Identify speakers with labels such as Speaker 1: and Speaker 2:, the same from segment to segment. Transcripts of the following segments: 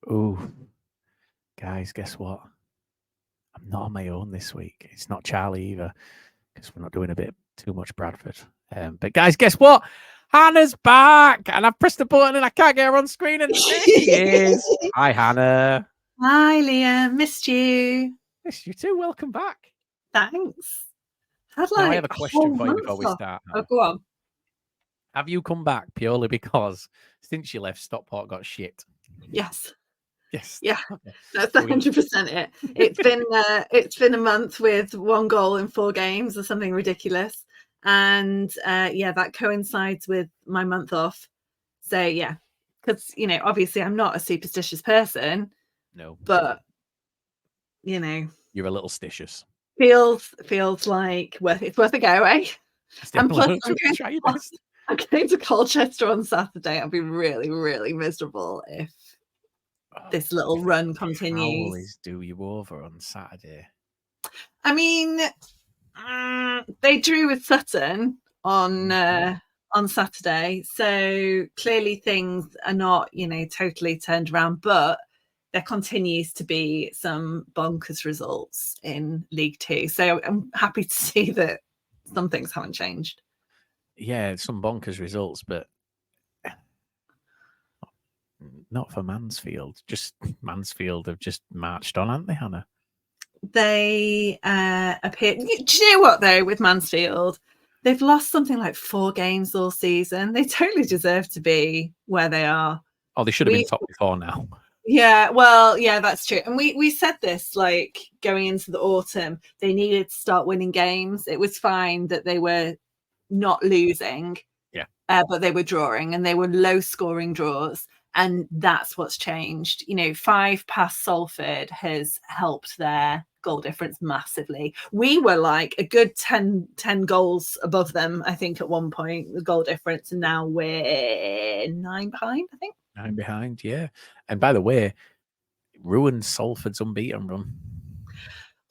Speaker 1: Ooh, guys, guess what? I'm not on my own this week. It's not Charlie either, because we're not doing a bit too much Bradford. But guys, guess what? Hannah's back, and I've pressed the button and I can't get her on screen, and there she is. Hi, Hannah.
Speaker 2: Hi, Liam. Missed you.
Speaker 1: Yes, you too. Welcome back.
Speaker 2: Thanks.
Speaker 1: Now, I have a question for you before we start.
Speaker 2: Oh, go on.
Speaker 1: Have you come back purely because since you left, Stockport got shit?
Speaker 2: Yes.
Speaker 1: Yes.
Speaker 2: Yeah,
Speaker 1: Okay.
Speaker 2: that's 100% it. It's been a month with 1 goal in 4 games or something ridiculous, and that coincides with my month off. So yeah, because obviously I'm not a superstitious person.
Speaker 1: No,
Speaker 2: but you're
Speaker 1: a little stitious.
Speaker 2: Feels like it's worth a go, eh?
Speaker 1: And plus,
Speaker 2: I'm going to Colchester on Saturday. I'll be really, really miserable if this little run continues.
Speaker 1: How always do you over on Saturday?
Speaker 2: I mean, they drew with Sutton on Saturday, so clearly things are not, totally turned around, but there continues to be some bonkers results in League Two. So I'm happy to see that some things haven't changed.
Speaker 1: Yeah, some bonkers results, but not for Mansfield. Just Mansfield have just marched on, haven't they, Hannah?
Speaker 2: They appear. Do you know what though? With Mansfield, they've lost something like 4 games all season. They totally deserve to be where they are.
Speaker 1: Oh, they should have been top before now.
Speaker 2: Yeah, well, yeah, that's true. And we said this like going into the autumn. They needed to start winning games. It was fine that they were not losing, but they were drawing, and they were low scoring draws, and that's what's changed. 5 past Salford has helped their goal difference massively. We were like a good 10 goals above them, I think, at one point, the goal difference, and now we're 9 behind, I think.
Speaker 1: 9 behind, yeah. And by the way, it ruined Salford's unbeaten run.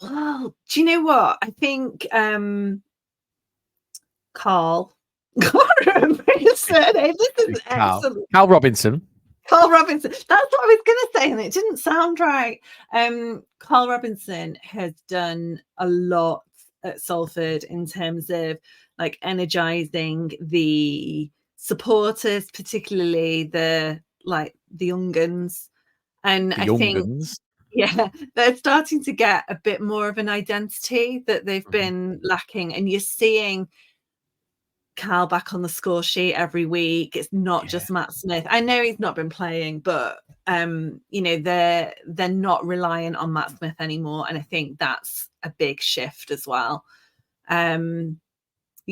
Speaker 2: Well, do you know what? I think Carl. I can't remember his surname. This is excellent.
Speaker 1: Carl Robinson.
Speaker 2: Carl Robinson. That's what I was going to say, and it didn't sound right. Carl Robinson has done a lot at Salford in terms of like energizing the supporters, particularly the young guns. And I think, they're starting to get a bit more of an identity that they've been lacking, and you're seeing Carl back on the score sheet every week. It's not just Matt Smith. I know he's not been playing, but they're not reliant on Matt Smith anymore, and I think that's a big shift as well. You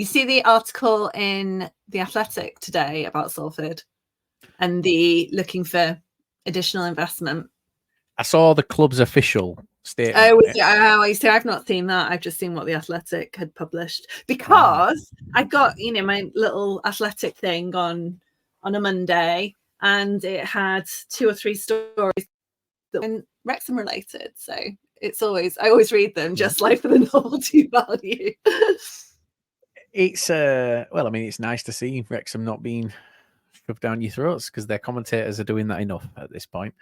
Speaker 2: see the article in The Athletic today about Salford and the looking for additional investment.
Speaker 1: I saw the club's official statement.
Speaker 2: I see. I've not seen that. I've just seen what The Athletic had published, because I got my little Athletic thing on a Monday, and it had 2 or 3 stories that were Wrexham related. So I always read them just like for the novelty value.
Speaker 1: It's it's nice to see Wrexham not being shoved down your throats, because their commentators are doing that enough at this point.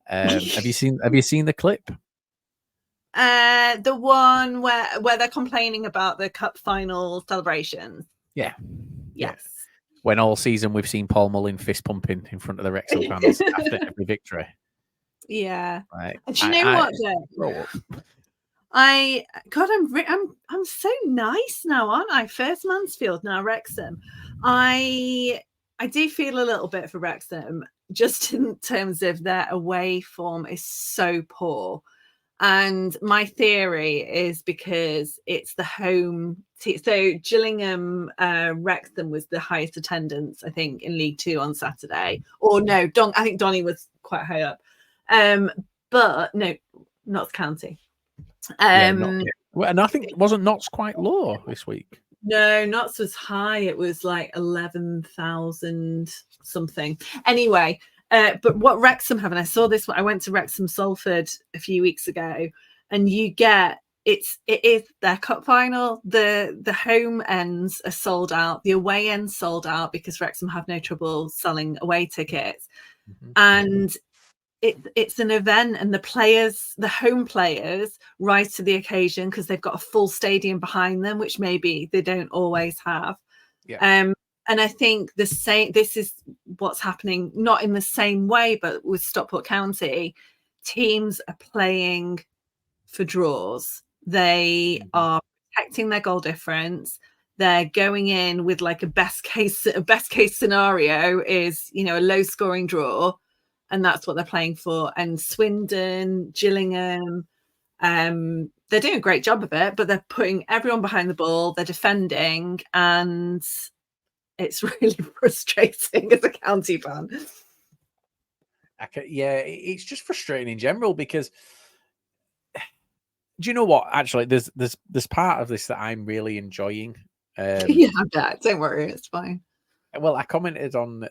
Speaker 1: Have you seen the clip?
Speaker 2: The one where they're complaining about the cup final celebrations.
Speaker 1: Yeah.
Speaker 2: Yes.
Speaker 1: When all season we've seen Paul Mullin fist pumping in front of the Wrexham fans after every victory.
Speaker 2: Yeah.
Speaker 1: Right.
Speaker 2: Do you know what? I'm so nice now, aren't I? First Mansfield, now Wrexham. I do feel a little bit for Wrexham, just in terms of their away form is so poor. And my theory is because it's the home team. So Gillingham, Wrexham was the highest attendance, I think, in League Two on Saturday. Or no, I think Donny was quite high up. But no, Notts County.
Speaker 1: And I think wasn't Notts quite low this week?
Speaker 2: No, Notts was high. It was like 11,000 something. Anyway, but what Wrexham have, and I saw this when I went to Wrexham Salford a few weeks ago, and you get it is their cup final. The home ends are sold out. The away ends sold out because Wrexham have no trouble selling away tickets. And it's an event, and the home players rise to the occasion because they've got a full stadium behind them, which maybe they don't always have.
Speaker 1: Yeah.
Speaker 2: And I think this is what's happening, not in the same way, but with Stockport County, teams are playing for draws. They are protecting their goal difference. They're going in with like a best case scenario is, a low scoring draw, and that's what they're playing for. And Swindon, Gillingham, they're doing a great job of it, but they're putting everyone behind the ball. They're defending, and it's really frustrating as a county fan.
Speaker 1: It's just frustrating in general because, do you know what? Actually, there's part of this that I'm really enjoying.
Speaker 2: Yeah, don't worry, it's fine.
Speaker 1: Well, I commented on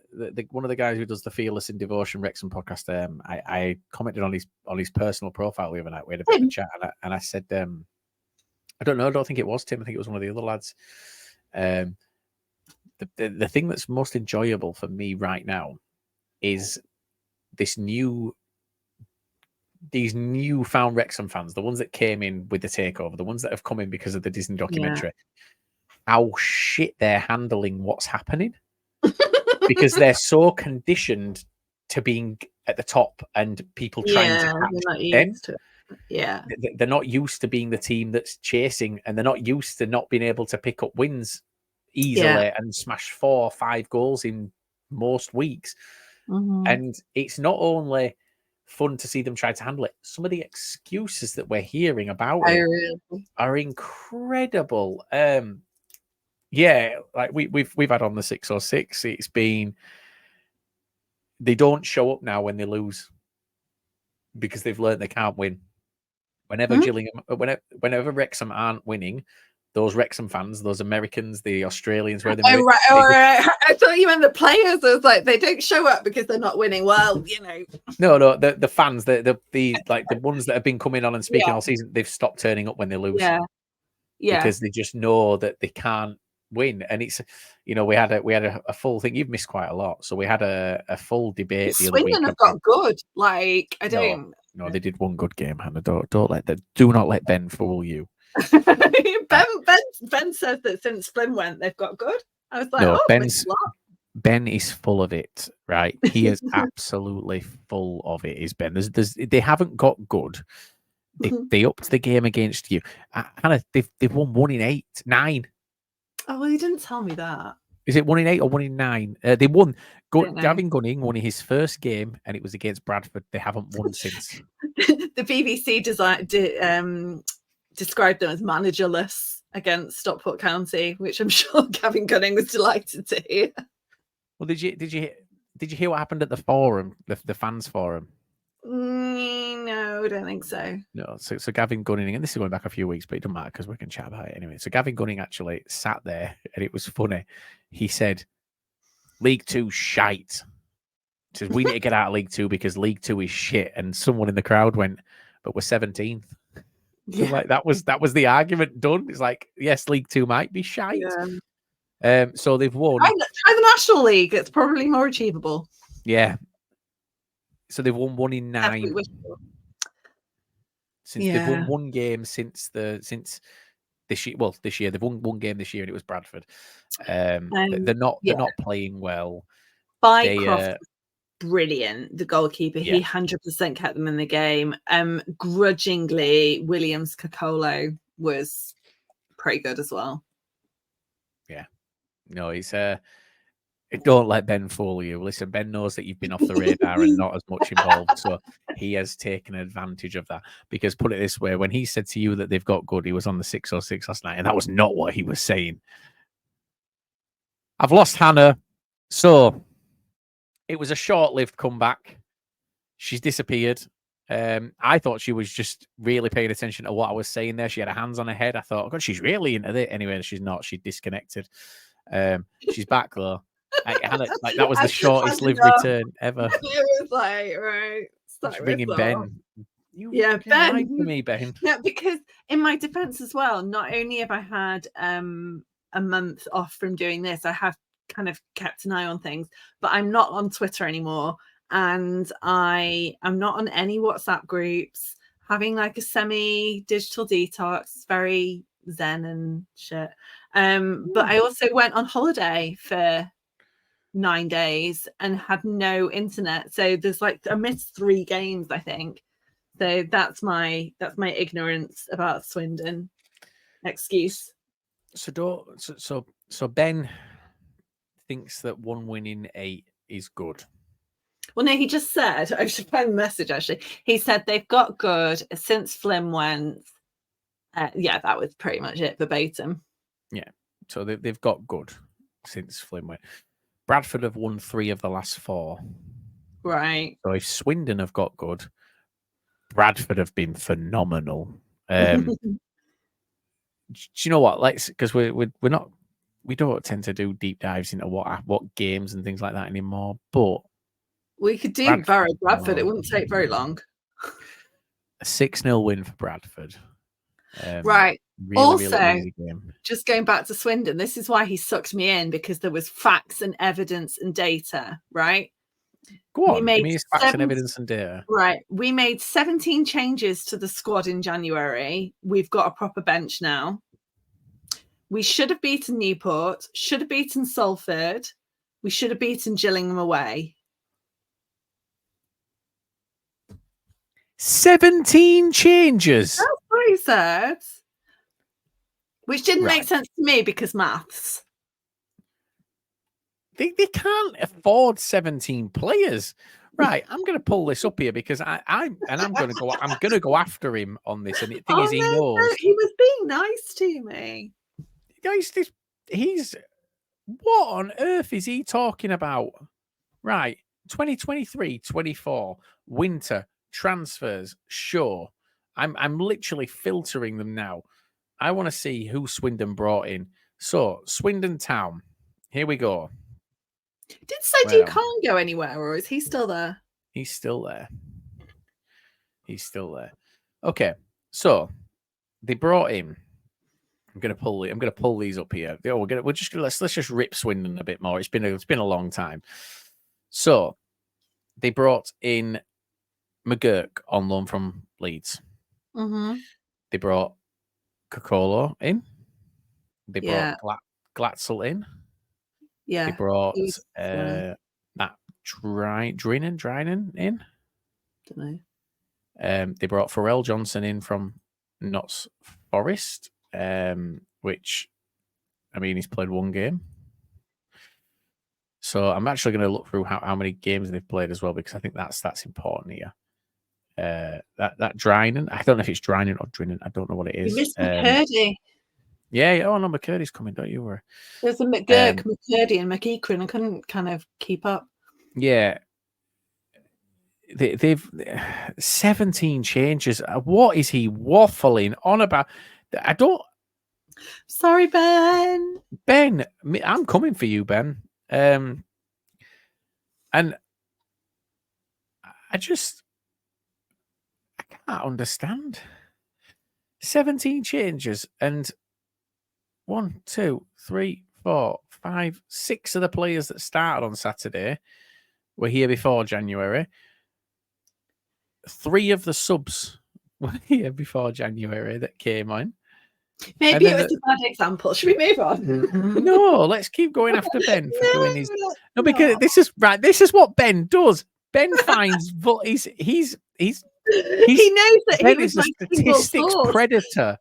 Speaker 1: one of the guys who does the Fearless in Devotion Wrexham podcast. I commented on his personal profile the other night. We had a bit of a chat, and I said, I don't think it was Tim. I think it was one of the other lads. The thing that's most enjoyable for me right now is these newfound Wrexham fans, the ones that came in with the takeover, the ones that have come in because of the Disney documentary. How shit they're handling what's happening. Because they're so conditioned to being at the top and people trying to catch them.
Speaker 2: Yeah.
Speaker 1: They're not used to being the team that's chasing, and they're not used to not being able to pick up wins easily and smash 4 or 5 goals in most weeks. And it's not only fun to see them try to handle it, some of the excuses that we're hearing about it are incredible. Like we've had on the 606. It's been, they don't show up now when they lose because they've learned they can't win. Whenever Gillingham, whenever Wrexham aren't winning, those Wrexham fans, those Americans, the Australians, where they
Speaker 2: right. I thought you meant the players. I was like, they don't show up because they're not winning. Well,
Speaker 1: No, the fans, the ones that have been coming on and speaking all season, they've stopped turning up when they lose.
Speaker 2: Yeah.
Speaker 1: Because they just know that they can't win. And it's, we had a full thing. You've missed quite a lot, so we had a full debate the other week.
Speaker 2: Swindon have got good. Like, I don't.
Speaker 1: No, they did one good game, Hannah. Do not let Ben fool you.
Speaker 2: Ben says that since Flynn went, they've got good. I was like,
Speaker 1: no, Ben is full of it, right? He is absolutely full of it. Is Ben? They haven't got good. They upped the game against you, Hannah. They've won 1 in 9.
Speaker 2: Oh, well, you didn't tell me that.
Speaker 1: Is it 1 in 8 or 1 in 9? They won. Gavin Gunning won his first game, and it was against Bradford. They haven't won since.
Speaker 2: The BBC described them as managerless against Stockport County, which I'm sure Gavin Gunning was delighted to hear.
Speaker 1: Well, did you hear what happened at the forum, the fans forum?
Speaker 2: No, I don't think so.
Speaker 1: No, so Gavin Gunning, and this is going back a few weeks, but it doesn't matter because we can chat about it anyway. So Gavin Gunning actually sat there, and it was funny. He said, "League 2 shite." He says, "We need to get out of League 2 because League 2 is shit." And someone in the crowd went, "But we're 17th." So like that was the argument done. It's like, yes, League 2 might be shite. Yeah. So they've won.
Speaker 2: Try the National League. It's probably more achievable.
Speaker 1: Yeah. So they've won 1 in 9. They've won 1 game since this year. Well, this year they've won 1 game this year, and it was Bradford. They're not playing well.
Speaker 2: Bycroft, brilliant. The goalkeeper, he 100% kept them in the game. Grudgingly, Williams Kakolo was pretty good as well.
Speaker 1: Yeah. No, he's don't let Ben fool you. Listen, Ben knows that you've been off the radar and not as much involved, so he has taken advantage of that. Because put it this way, when he said to you that they've got good, he was on the 606 last night, and that was not what he was saying. I've lost Hannah, so it was a short-lived comeback. She's disappeared. I thought she was just really paying attention to what I was saying there. She had her hands on her head. I thought, oh God, she's really into it. Anyway, she's not. She disconnected. She's back though. Hannah, that was the shortest lived return ever.
Speaker 2: It was like, right.
Speaker 1: Ringing Ben.
Speaker 2: Ben.
Speaker 1: Lied to me, Ben.
Speaker 2: Yeah, because in my defense as well, not only have I had a month off from doing this, I have kind of kept an eye on things, but I'm not on Twitter anymore. and I am not on any WhatsApp groups, having like a semi-digital detox. It's very zen and shit. But I also went on holiday for 9 days and had no internet. So there's like I missed 3 games, I think. So that's my ignorance about Swindon excuse.
Speaker 1: So Ben thinks that 1 win in 8 is good.
Speaker 2: Well, no, he just said, I should find the message actually. He said they've got good since Flynn went. Yeah, that was pretty much it, verbatim.
Speaker 1: Yeah, so they've got good since Flynn went. Bradford have won 3 of the last 4.
Speaker 2: Right.
Speaker 1: So if Swindon have got good, Bradford have been phenomenal. Do you know what? Because we don't tend to do deep dives into what games and things like that anymore. But
Speaker 2: we could do Barrow Bradford. It wouldn't take very long.
Speaker 1: A 6-0 win for Bradford.
Speaker 2: Right.
Speaker 1: Really,
Speaker 2: also,
Speaker 1: really easy game.
Speaker 2: Just going back to Swindon, this is why he sucked me in, because there was facts and evidence and data, right?
Speaker 1: Go on, give me facts and evidence and data.
Speaker 2: Right. We made 17 changes to the squad in January. We've got a proper bench now. We should have beaten Newport, should have beaten Salford. We should have beaten Gillingham away.
Speaker 1: 17 changes.
Speaker 2: That's what he said. Which didn't make sense to me because maths.
Speaker 1: They can't afford 17 players. Right, I'm going to pull this up here because I'm going to go after him on this. And the thing is, he knows
Speaker 2: he was being nice to me.
Speaker 1: Guys, what on earth is he talking about? Right, 2023-24 winter transfers. Sure, I'm literally filtering them now. I want to see who Swindon brought in. So Swindon Town. Here we go.
Speaker 2: Did Sadie can't go anywhere, or is he still there?
Speaker 1: He's still there. He's still there. Okay, so they brought in. I'm gonna pull these up here. Let's just rip Swindon a bit more. It's been a long time. So they brought in McGurk on loan from Leeds.
Speaker 2: Mm-hmm.
Speaker 1: They brought Kokolo in. They brought Glatzel in.
Speaker 2: Yeah.
Speaker 1: They brought that Drinan in.
Speaker 2: Don't know.
Speaker 1: They brought Pharrell Johnson in from Notts Forest, which, I mean, he's played 1 game. So I'm actually going to look through how many games they've played as well, because I think that's important here. That Drinan, I don't know if it's Drinan or Drinan. I don't know what it is.
Speaker 2: You missed McCurdy.
Speaker 1: Yeah. Oh, no, McCurdy's coming, don't you worry.
Speaker 2: There's a McGurk, McCurdy, and McEachran. I couldn't kind of keep up.
Speaker 1: Yeah. They've 17 changes. What is he waffling on about? I don't.
Speaker 2: Sorry, Ben.
Speaker 1: Ben, I'm coming for you, Ben. And I can't understand. 17 changes, and 1, 2, 3, 4, 5, 6 of the players that started on Saturday were here before January. 3 of the subs were here before January that came on.
Speaker 2: Maybe it was a bad example. Should we move on?
Speaker 1: No, let's keep going after Ben for doing his. No, because this is right. This is what Ben does. Ben finds, he knows
Speaker 2: that
Speaker 1: Ben
Speaker 2: he was
Speaker 1: is a statistics predator.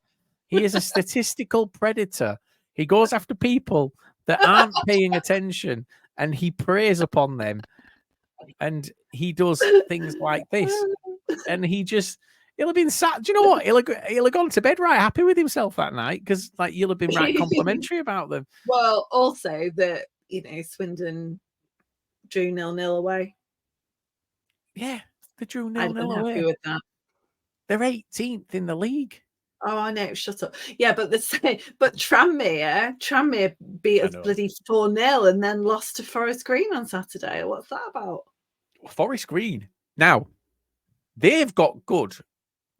Speaker 1: He is a statistical predator. He goes after people that aren't paying attention, and he preys upon them. And he does things like this, and he'll have been sat. Do you know what? He'll have gone to bed right happy with himself that night, because like you'll have been right complimentary about them.
Speaker 2: Well, also that Swindon drew 0-0 away.
Speaker 1: Yeah, they drew 0-0 away.
Speaker 2: I'm happy with that.
Speaker 1: They're 18th in the league.
Speaker 2: Oh, I know. Shut up. Yeah, but Tranmere beat us bloody 4-0 and then lost to Forest Green on Saturday. What's that about?
Speaker 1: Forest Green. Now, they've got good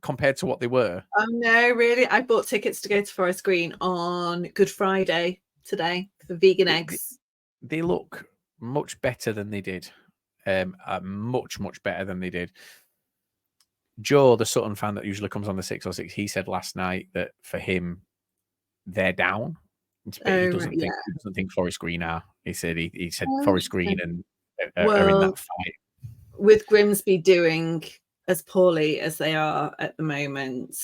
Speaker 1: compared to what they were.
Speaker 2: Oh, no, really? I bought tickets to go to Forest Green on Good Friday today for vegan eggs.
Speaker 1: They look much better than they did. are much, much better than they did. Joe, the Sutton fan that usually comes on the 606, he said last night that for him, they're down. But he doesn't think Forest Green are. He said Forest Green and are in that fight.
Speaker 2: With Grimsby doing as poorly as they are at the moment,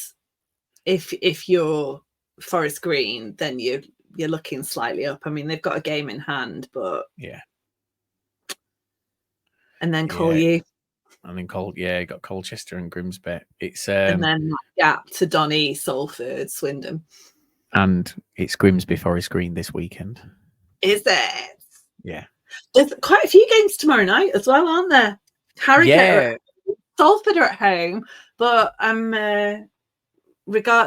Speaker 2: if you're Forest Green, then you're looking slightly up. I mean, they've got a game in hand, but
Speaker 1: yeah.
Speaker 2: And then you.
Speaker 1: And then got Colchester and Grimsby. It's
Speaker 2: and then that gap to Donny, Salford, Swindon.
Speaker 1: And it's Grimsby Forest Green this weekend.
Speaker 2: Is it?
Speaker 1: Yeah.
Speaker 2: There's quite a few games tomorrow night as well, aren't there? Harrogate, Salford are at home, but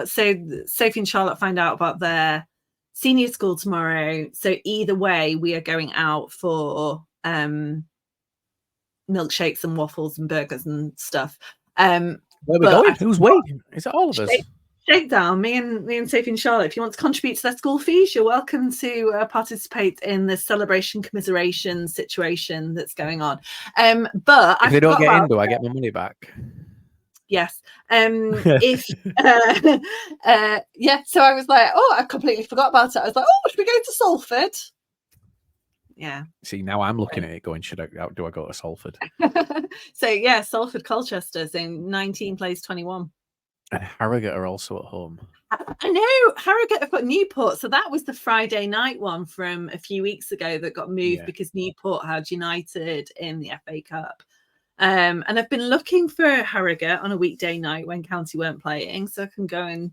Speaker 2: so Sophie and Charlotte find out about their senior school tomorrow. So either way, we are going out for milkshakes and waffles and burgers and stuff.
Speaker 1: Where are we going? Who's waiting? Is it all of us?
Speaker 2: Shakedown. Me and Sophie and Charlotte. If you want to contribute to their school fees, you're welcome to participate in the celebration commiseration situation that's going on. But
Speaker 1: if they don't get in, do I get my money back?
Speaker 2: Yes. If so I was like, I completely forgot about it. I was like, should we go to Salford? Yeah.
Speaker 1: See, now I'm looking at it going, do I go to Salford?
Speaker 2: So yeah, Salford Colchester, so 19 plays 21.
Speaker 1: And Harrogate are also at home.
Speaker 2: I know. Harrogate have got Newport. So that was the Friday night one from a few weeks ago that got moved because Newport had United in the FA Cup. And I've been looking for Harrogate on a weekday night when County weren't playing, so I can go and,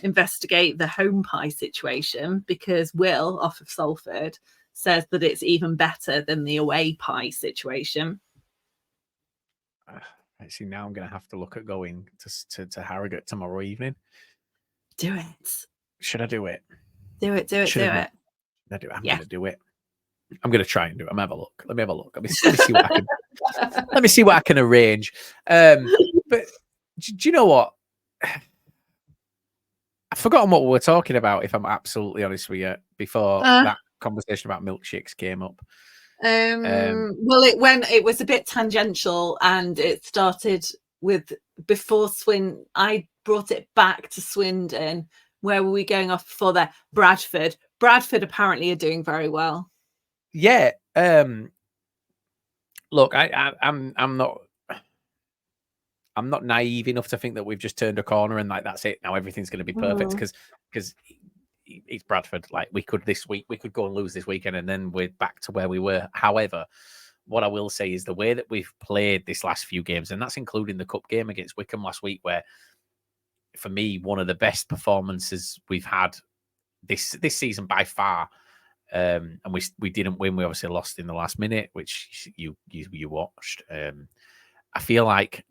Speaker 2: investigate the home pie situation, because Will, off of Salford, says that it's even better than the away pie situation.
Speaker 1: I see. Now I'm going to have to look at going to Harrogate tomorrow evening.
Speaker 2: Do it.
Speaker 1: Should I do it?
Speaker 2: Do it.
Speaker 1: I'm going to do it. I'm going to try and do it. Let me have a look. Let me see what I can. Let me see what I can arrange. But do you know what? I've forgotten what we were talking about, if I'm absolutely honest with you, before that conversation about milkshakes came up.
Speaker 2: Well, it was a bit tangential, and it started with before Swindon. I brought it back to Swindon. Where were we going off before that? Bradford. Bradford apparently are doing very well.
Speaker 1: Yeah. Look, I'm not naive enough to think that we've just turned a corner and that's it. Now everything's going to be perfect because it's Bradford. Like we could go and lose this weekend and then we're back to where we were. However, what I will say is the way that we've played this last few games, and that's including the cup game against Wycombe last week, where for me, one of the best performances we've had this season by far. And we didn't win. We obviously lost in the last minute, which you watched. I feel like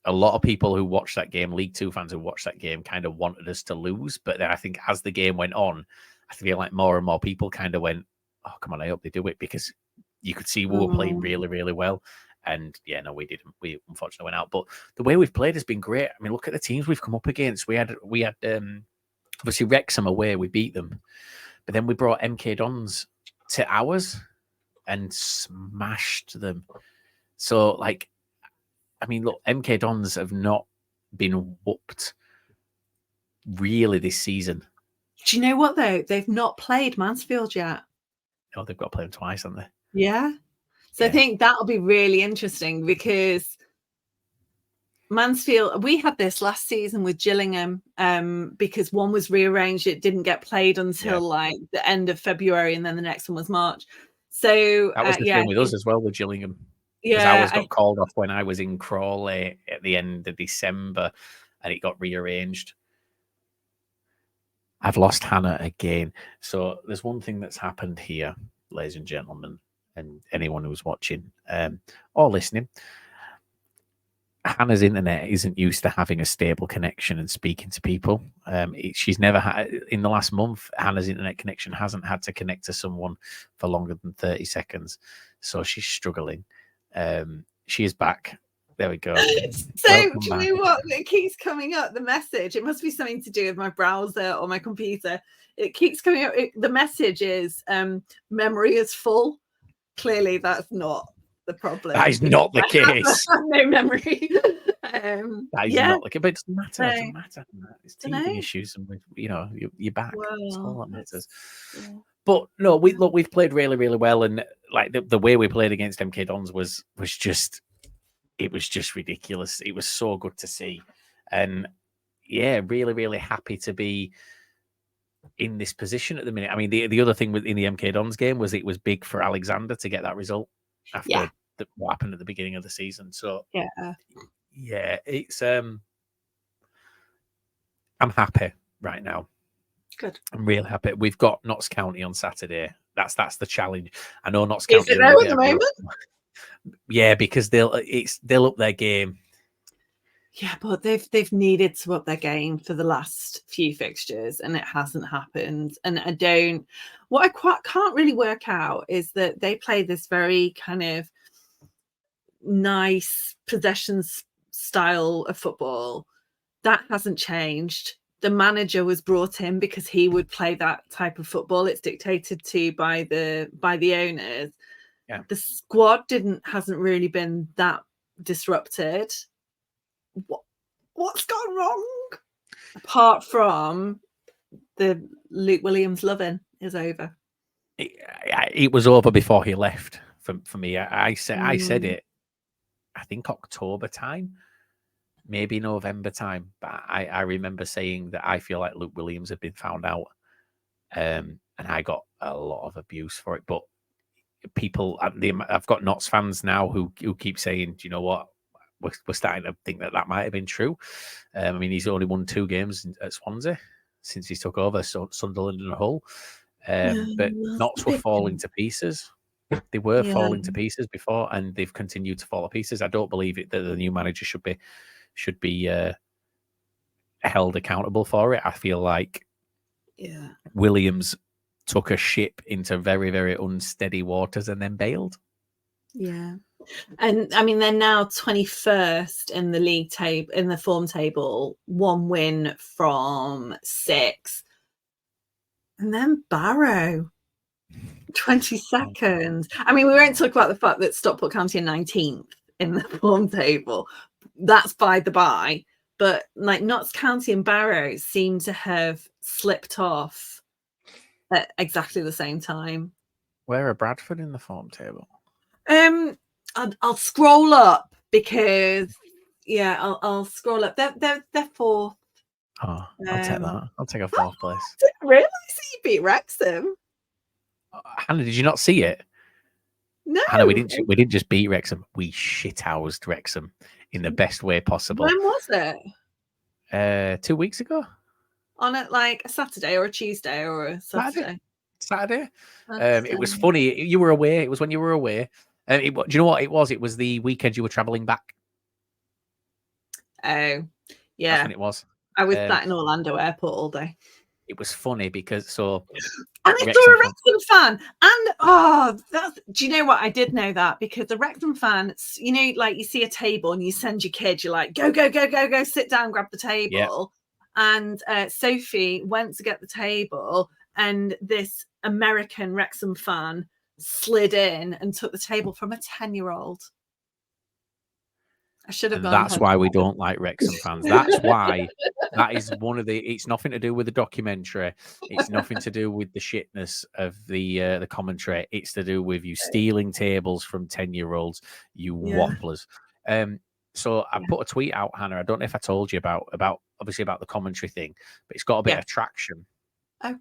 Speaker 1: a lot of people who watched that game, League Two fans who watched that game, kind of wanted us to lose. But then I think as the game went on, I feel like more and more people kind of went, "Oh, come on, I hope they do it," because you could see we were playing really, really well. And yeah, no, we didn't. We unfortunately went out. But the way we've played has been great. I mean, look at the teams we've come up against. We had obviously Wrexham away. We beat them. But then we brought MK Dons to ours and smashed them. So, look, MK Dons have not been whooped really this season.
Speaker 2: Do you know what, though? They've not played Mansfield yet.
Speaker 1: Oh, they've got to play them twice, haven't they?
Speaker 2: Yeah. So I think that'll be really interesting, because Mansfield, we had this last season with Gillingham, because one was rearranged. It didn't get played until the end of February, and then the next one was March. So
Speaker 1: that was the same with us as well, with Gillingham. Because ours got called off when I was in Crawley at the end of December, and it got rearranged. I've lost Hannah again. So there's one thing that's happened here, ladies and gentlemen, and anyone who's watching or listening. Hannah's internet isn't used to having a stable connection and speaking to people. She's never had, in the last month, Hannah's internet connection hasn't had to connect to someone for longer than 30 seconds. So she's struggling. She is back. There we go.
Speaker 2: So do you know what? It keeps coming up, the message. It must be something to do with my browser or my computer. It keeps coming up. The message is memory is full. Clearly that's not the problem.
Speaker 1: That is not the case.
Speaker 2: I have no memory.
Speaker 1: That is
Speaker 2: Yeah,
Speaker 1: not the case. But it doesn't matter. It doesn't matter. It's
Speaker 2: dunno.
Speaker 1: TV issues, and you're back. That's all
Speaker 2: Well,
Speaker 1: that matters.
Speaker 2: yeah.
Speaker 1: But no, we've played really, really well, and like the way we played against MK Dons was just ridiculous. It was so good to see, and yeah, really, really happy to be in this position at the minute. I mean, the other thing in the MK Dons game was it was big for Alexander to get that result after what happened at the beginning of the season. So yeah, it's I'm happy right now.
Speaker 2: Good.
Speaker 1: I'm real happy. We've got Notts County on Saturday. That's the challenge. I know Notts
Speaker 2: Is
Speaker 1: County
Speaker 2: it there at the moment?
Speaker 1: Yeah, because they'll up their game.
Speaker 2: Yeah, but they've needed to up their game for the last few fixtures, and it hasn't happened. And what I can't really work out is that they play this very kind of nice possession style of football that hasn't changed. The manager was brought in because he would play that type of football. It's dictated to by the owners.
Speaker 1: Yeah.
Speaker 2: The squad hasn't really been that disrupted. What's gone wrong? Apart from the Luke Williams loving is over.
Speaker 1: It was over before he left. For me, I said it. I think October time, maybe November time. But I remember saying that I feel like Luke Williams had been found out, and I got a lot of abuse for it. But people, I've got Notts fans now who keep saying, do you know what? We're starting to think that might have been true. I mean, he's only won 2 games at Swansea since he took over Sunderland and Hull. But Notts were falling to pieces. They were falling to pieces before, and they've continued to fall to pieces. I don't believe that the new manager should be held accountable for it. I feel like Williams took a ship into very, very unsteady waters and then bailed.
Speaker 2: Yeah. And I mean, they're now 21st in the league table, in the form table, 1 win from 6. And then Barrow, 22nd. I mean, we won't talk about the fact that Stockport County are 19th in the form table. That's by the by. But like Notts County and Barrow seem to have slipped off at exactly the same time.
Speaker 1: Where are Bradford in the form table?
Speaker 2: I'll scroll up because I'll scroll up. They're 4th.
Speaker 1: Oh, I'll take that. I'll take a 4th place.
Speaker 2: Really? So you beat Wrexham?
Speaker 1: Hannah, did you not see it?
Speaker 2: No,
Speaker 1: Hannah, we didn't just beat Wrexham. We shithoused Wrexham in the best way possible.
Speaker 2: When was
Speaker 1: it? 2 weeks ago.
Speaker 2: On a Saturday or a Tuesday or a Saturday?
Speaker 1: Saturday. It was funny. You were away. It was when you were away. Do you know what it was? It was the weekend you were travelling back.
Speaker 2: Oh, yeah.
Speaker 1: That's when it was.
Speaker 2: I was sat in Orlando Airport all day.
Speaker 1: It was funny because
Speaker 2: and I saw a Wrexham fan, and do you know what? I did know that because the Wrexham fan, like you see a table and you send your kid, you're like, go, sit down, grab the table. Yeah. And Sophie went to get the table, and this American Wrexham fan slid in and took the table from a 10-year-old. I should have gone.
Speaker 1: That's why we don't like Wrexham fans. That's why. That is one of the. It's nothing to do with the documentary. It's nothing to do with the shitness of the commentary. It's to do with you stealing tables from 10-year-olds. You wobblers. So I put a tweet out, Hannah. I don't know if I told you about obviously about the commentary thing, but it's got a bit of traction.
Speaker 2: Oh.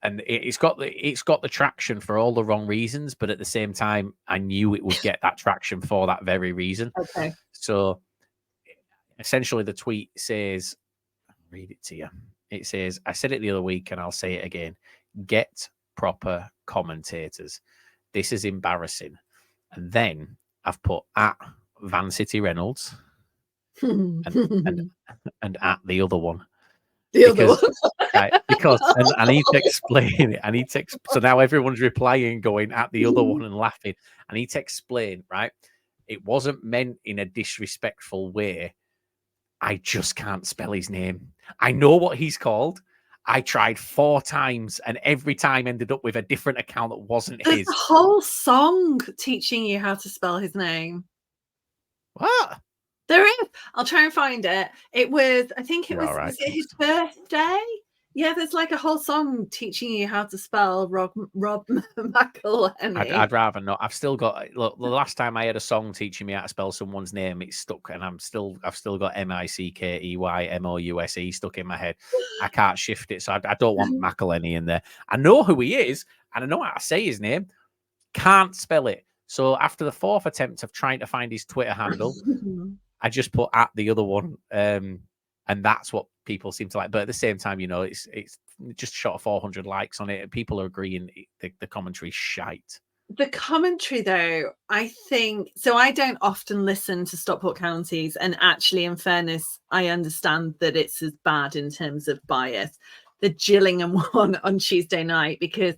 Speaker 1: And it's got the traction for all the wrong reasons, but at the same time, I knew it would get that traction for that very reason.
Speaker 2: Okay.
Speaker 1: So essentially, the tweet says, I'll read it to you. It says, I said it the other week and I'll say it again. Get proper commentators. This is embarrassing. And then I've put at Van City Reynolds and at the other one. Because I need to explain it. So now everyone's replying, going at the other one and laughing. I need to explain, right? It wasn't meant in a disrespectful way. I just can't spell his name. I know what he's called. I tried 4 times, and every time ended up with a different account that wasn't
Speaker 2: There's
Speaker 1: his.
Speaker 2: a whole song teaching you how to spell his name.
Speaker 1: What?
Speaker 2: There is. I'll try and find it. It was, I think it
Speaker 1: You're
Speaker 2: was,
Speaker 1: all right,
Speaker 2: was it his birthday? Yeah, there's like a whole song teaching you how to spell Rob McElhenney.
Speaker 1: I'd rather not. I've still got. Look, the last time I had a song teaching me how to spell someone's name, it's stuck, and I've still got MICKEYMOUSE stuck in my head. I can't shift it, so I don't want McElhenney in there. I know who he is, and I know how to say his name. Can't spell it. So after the 4th attempt of trying to find his Twitter handle, I just put at the other one, and that's what people seem to like. But at the same time, you know, it's just shot 400 likes on it, and people are agreeing the commentary's shite.
Speaker 2: The commentary, though, I think so. I don't often listen to Stockport counties, and actually, in fairness, I understand that it's as bad in terms of bias. The Gillingham one on Tuesday night, because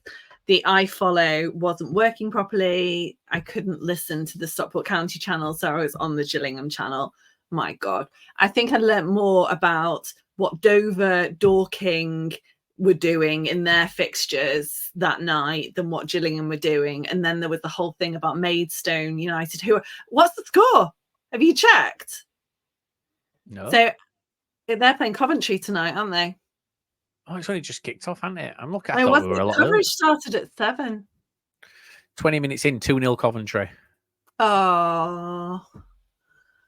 Speaker 2: the iFollow wasn't working properly. I couldn't listen to the Stockport County channel, so I was on the Gillingham channel. My God, I think I learnt more about what Dover, Dorking were doing in their fixtures that night than what Gillingham were doing. And then there was the whole thing about Maidstone United. What's the score? Have you checked?
Speaker 1: No.
Speaker 2: So they're playing Coventry tonight, aren't they?
Speaker 1: Oh, it's only just kicked off, hasn't it? I'm looking. I
Speaker 2: No,
Speaker 1: thought we were a lot.
Speaker 2: Coverage started at 7.
Speaker 1: 20 minutes in, 2-0 Coventry.
Speaker 2: Oh.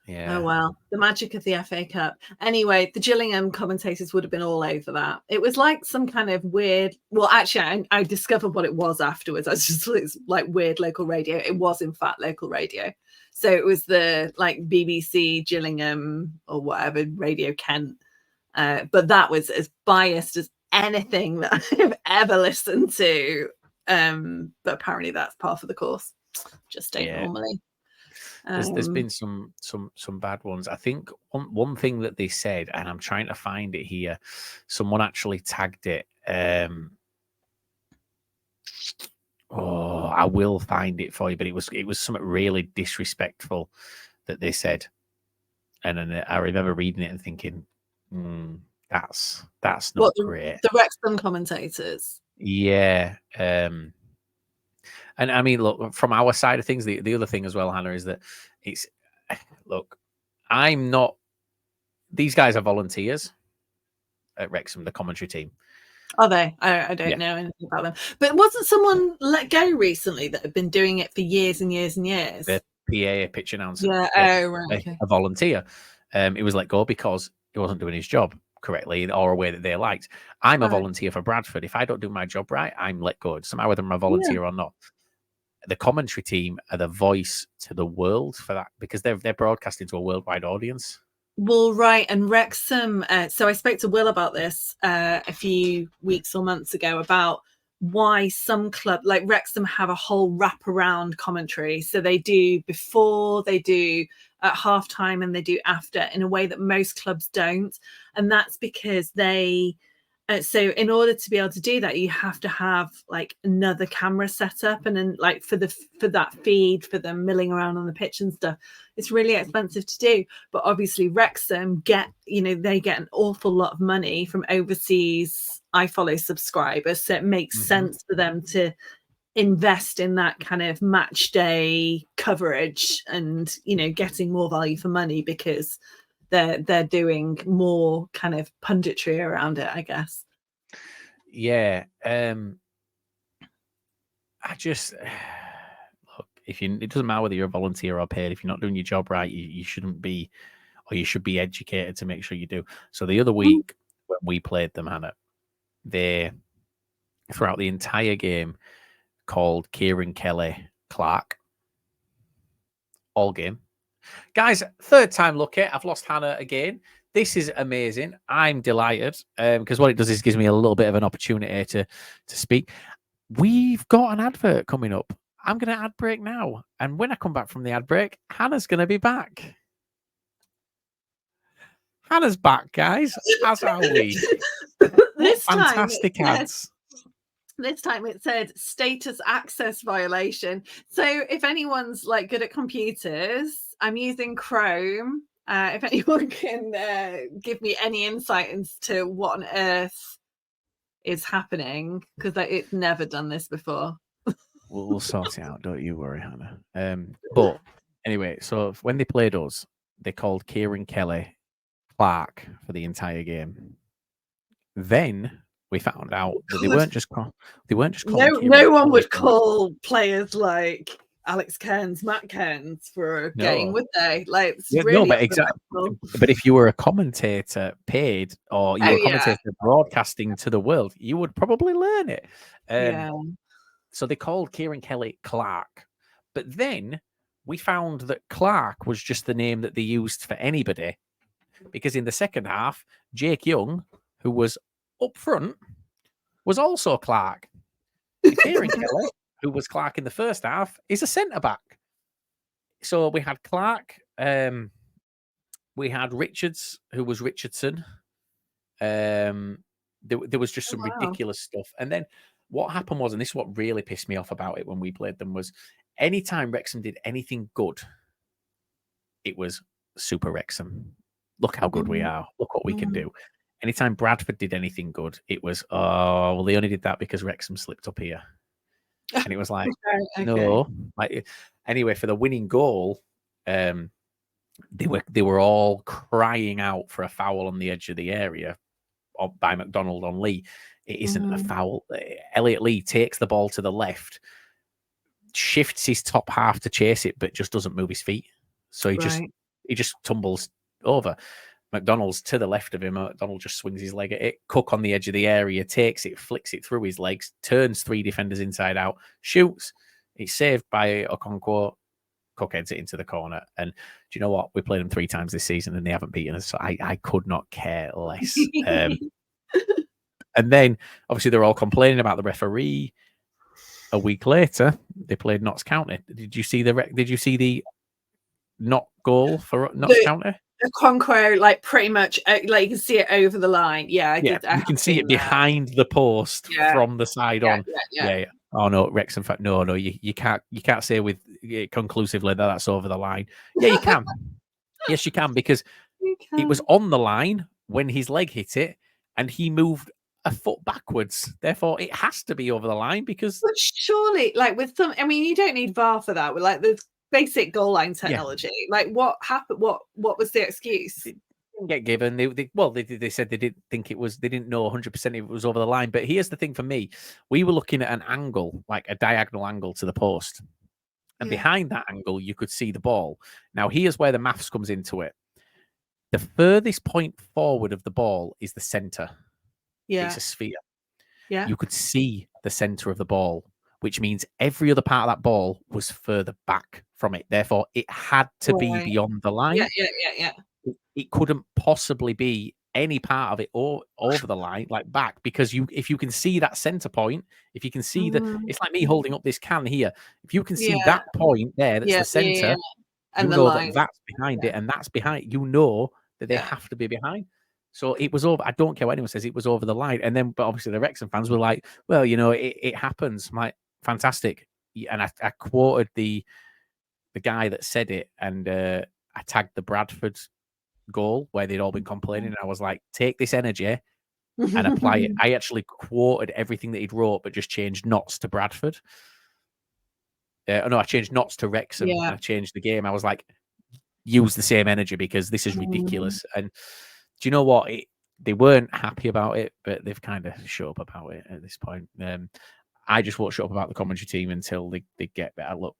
Speaker 1: Yeah.
Speaker 2: Oh, well, the magic of the FA Cup. Anyway, the Gillingham commentators would have been all over that. It was like some kind of weird, well, actually, I discovered what it was afterwards. It's like weird local radio. It was, in fact, local radio. So it was the like BBC Gillingham or whatever, Radio Kent. But that was as biased as anything that I've ever listened to. But apparently that's part of the course. Just don't normally.
Speaker 1: There's been some bad ones. I think one thing that they said, and I'm trying to find it here. Someone actually tagged it. I will find it for you, but it was something really disrespectful that they said, and then I remember reading it and thinking, that's not great.
Speaker 2: The Wrexham commentators.
Speaker 1: Yeah. And I mean, look, from our side of things, the other thing as well, Hannah, is that I'm not, these guys are volunteers at Wrexham, the commentary team.
Speaker 2: Are they? I don't know anything about them. But wasn't someone let go recently that had been doing it for years and years and years?
Speaker 1: The PA, pitch announcer.
Speaker 2: Yeah, right.
Speaker 1: A volunteer. It was let go because he wasn't doing his job correctly or a way that they liked. I'm a volunteer for Bradford. If I don't do my job right, I'm let go. It doesn't matter whether I'm a volunteer or not. The commentary team are the voice to the world for that, because they're broadcasting to a worldwide audience.
Speaker 2: Well, right. And Wrexham, so I spoke to Will about this a few weeks or months ago about why some club like Wrexham have a whole wraparound commentary. So they do before, they do at halftime, and they do after, in a way that most clubs don't. And that's because they so in order to be able to do that, you have to have like another camera set up, and then like for that feed, for them milling around on the pitch and stuff, it's really expensive to do. But obviously Wrexham they get an awful lot of money from overseas iFollow subscribers, so it makes sense for them to invest in that kind of match day coverage and getting more value for money, because they're doing more kind of punditry around it, I guess.
Speaker 1: Yeah. I just look, it doesn't matter whether you're a volunteer or paid. If you're not doing your job right, you shouldn't be, or you should be educated to make sure you do. So the other week when we played them, Hannah, they throughout the entire game called Kieran Kelly Clark all game. Guys, third time lucky. I've lost Hannah again. This is amazing. I'm delighted because what it does is gives me a little bit of an opportunity to speak. We've got an advert coming up. I'm going to ad break now. And when I come back from the ad break, Hannah's going to be back. Hannah's back, guys. As are we.
Speaker 2: This
Speaker 1: fantastic ads.
Speaker 2: This time it said status access violation. So if anyone's like good at computers, I'm using Chrome. If anyone can give me any insight into what on earth is happening because it's never done this before.
Speaker 1: We'll sort it out. Don't you worry, Hannah. But anyway, so when they played us, they called Kieran Kelly Clark for the entire game. Then we found out that they weren't just calling.
Speaker 2: No one would call players like Alex Cairns, Matt Cairns for a game, would they? Like, it's really
Speaker 1: but exactly. But if you were a commentator paid, or you were a commentator broadcasting to the world, you would probably learn it. So they called Kieran Kelly Clark, but then we found that Clark was just the name that they used for anybody, because in the second half, Jake Young, who was up front, was also Clark. And Kieran Kelly, who was Clark in the first half, is a centre back. So we had Clark, we had Richards, who was Richardson. There was just some ridiculous stuff. And then what happened was, and this is what really pissed me off about it when we played them, was anytime Wrexham did anything good, it was super Wrexham. Look how good we are. Look what we can do. Anytime Bradford did anything good, it was, oh, well, they only did that because Wrexham slipped up here. And it was like, no. Like, anyway, for the winning goal, they were all crying out for a foul on the edge of the area by McDonald on Lee. It isn't a foul. Elliot Lee takes the ball to the left, shifts his top half to chase it, but just doesn't move his feet. So he just tumbles over. McDonald's to the left of him. McDonald just swings his leg at it. Cook on the edge of the area, takes it, flicks it through his legs, turns 3 defenders inside out, shoots. It's saved by Okonkwo. Cook heads it into the corner. And do you know what? We played them 3 times this season and they haven't beaten us. So I could not care less. And then obviously they're all complaining about the referee. A week later, they played Notts County. Did you see the not goal for Notts County?
Speaker 2: Okonkwo, like, pretty much, like, you can see it over the line. Yeah,
Speaker 1: you can see it behind the post from the side on. Yeah. Oh no, Wrexham. No, you can't say with conclusively that that's over the line. Yeah, you can. Yes, you can, because it was on the line when his leg hit it, and he moved a foot backwards. Therefore, it has to be over the line because.
Speaker 2: But surely, like, with some, I mean, you don't need VAR for that. With like the basic goal line technology, like, what happened? What was the excuse?
Speaker 1: It didn't get given. They said they didn't think it was. They didn't know 100% if it was over the line. But here's the thing for me: we were looking at an angle, like a diagonal angle to the post, and behind that angle, you could see the ball. Now, here's where the maths comes into it. The furthest point forward of the ball is the center. It's a sphere. You could see the center of the ball, which means every other part of that ball was further back from it. Therefore, it had to be beyond the line.
Speaker 2: Yeah.
Speaker 1: It couldn't possibly be any part of it or over the line, like back, because if you can see that center point, if you can see it's like me holding up this can here. If you can see that point there, that's the center, and you know that's behind it, and that's behind. You know that they have to be behind. So it was over. I don't care what anyone says. It was over the line. And then, but obviously the Wrexham fans were like, well, you know, it happens. I'm like, fantastic. And I quoted the guy that said it, and I tagged the Bradford goal where they'd all been complaining. And I was like, take this energy and apply it. I actually quoted everything that he'd wrote, but just changed Notts to Bradford. No, I changed Notts to Wrexham. And I changed the game. I was like, use the same energy because this is ridiculous. And do you know what? They weren't happy about it, but they've kind of shut up about it at this point. I just won't shut up about the commentary team until they get better. Look,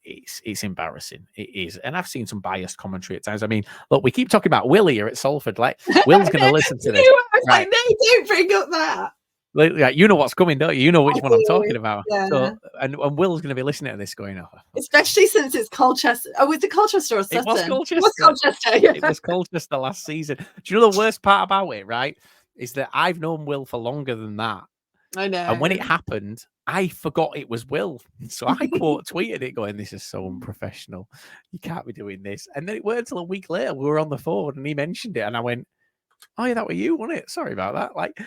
Speaker 1: it's embarrassing. It is. And I've seen some biased commentary at times. I mean, look, we keep talking about Will here at Salford. Like, Will's going to listen to this.
Speaker 2: Right. Like, no, don't bring up that.
Speaker 1: Like, you know what's coming, don't you? You know which one I'm talking about. Yeah. So, and Will's going to be listening to this going, oh.
Speaker 2: Especially since it's Colchester. Oh, was it Colchester or Sutton?
Speaker 1: It was Colchester.
Speaker 2: It was Colchester, yeah.
Speaker 1: It was Colchester last season. Do you know the worst part about it, right? Is that I've known Will for longer than that.
Speaker 2: I know.
Speaker 1: And when it happened, I forgot it was Will. So I tweeted it going, this is so unprofessional. You can't be doing this. And then it weren't until a week later, we were on the phone and he mentioned it. And I went, oh, yeah, that were you, wasn't it? Sorry about that. Like,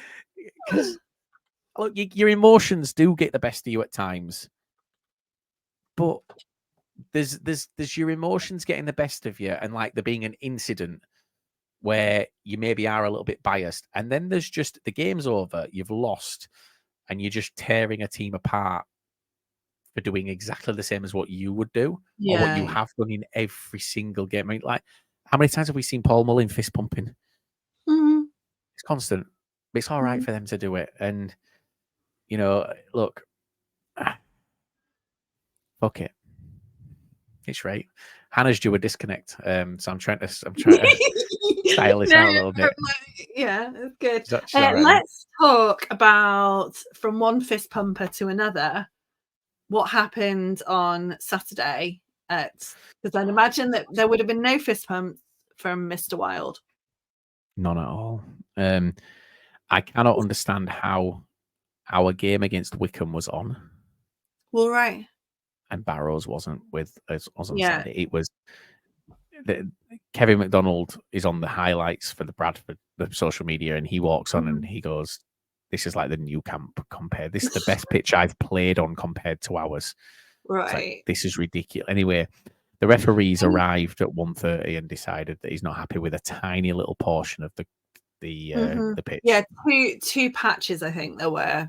Speaker 1: because look, your emotions do get the best of you at times. But there's your emotions getting the best of you and like there being an incident where you maybe are a little bit biased, and then there's just the game's over, you've lost, and you're just tearing a team apart for doing exactly the same as what you would do or what you
Speaker 2: Yeah.
Speaker 1: have done in every single game. I mean, like, how many times have we seen Paul Mullin fist pumping?
Speaker 2: Mhm.
Speaker 1: It's constant. But it's all right for them to do it. And, you know, look, fuck it. It's right. Hannah's due a disconnect. So I'm trying to style this
Speaker 2: No,
Speaker 1: out a little bit.
Speaker 2: yeah, it's good.
Speaker 1: Is that all right?
Speaker 2: Let's talk about from one fist pumper to another. What happened on Saturday because I'd imagine that there would have been no fist pumps from Mr. Wild.
Speaker 1: None at all. I cannot understand how our game against Wickham was on.
Speaker 2: Well, right.
Speaker 1: And Barrows wasn't with us on
Speaker 2: Yeah.
Speaker 1: Saturday. It was Kevin McDonald is on the highlights for the Bradford the social media, and he walks on and he goes, "This is like the new camp compared. This is the best pitch I've played on compared to ours.
Speaker 2: Right.
Speaker 1: Like, this is ridiculous." Anyway, the referees arrived at 1:30 and decided that he's not happy with a tiny little portion of the pitch.
Speaker 2: Yeah, two patches, I think there were.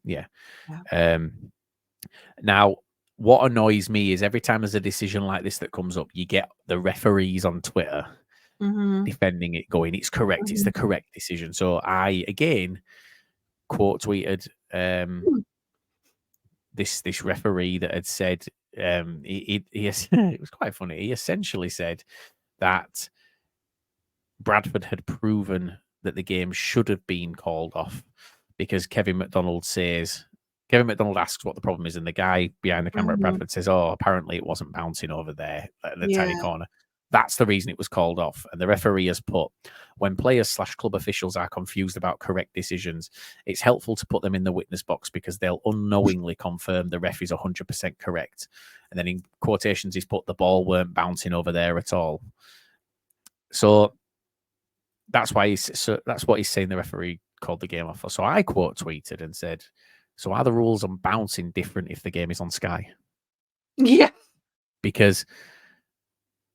Speaker 1: Yeah. Now, what annoys me is every time there's a decision like this that comes up, you get the referees on Twitter defending it, going, "It's correct, it's the correct decision." So I again quote tweeted this referee that had said it was quite funny. He essentially said that Bradford had proven that the game should have been called off because Kevin McDonald asks what the problem is, and the guy behind the camera at Bradford says, "Oh, apparently it wasn't bouncing over there at the tiny corner." That's the reason it was called off. And the referee has put, when players/club officials are confused about correct decisions, it's helpful to put them in the witness box because they'll unknowingly confirm the ref is 100% correct. And then in quotations, he's put, "The ball weren't bouncing over there at all." So that's what he's saying the referee called the game off. So I quote tweeted and said, "So are the rules on bouncing different if the game is on Sky?"
Speaker 2: Yeah.
Speaker 1: Because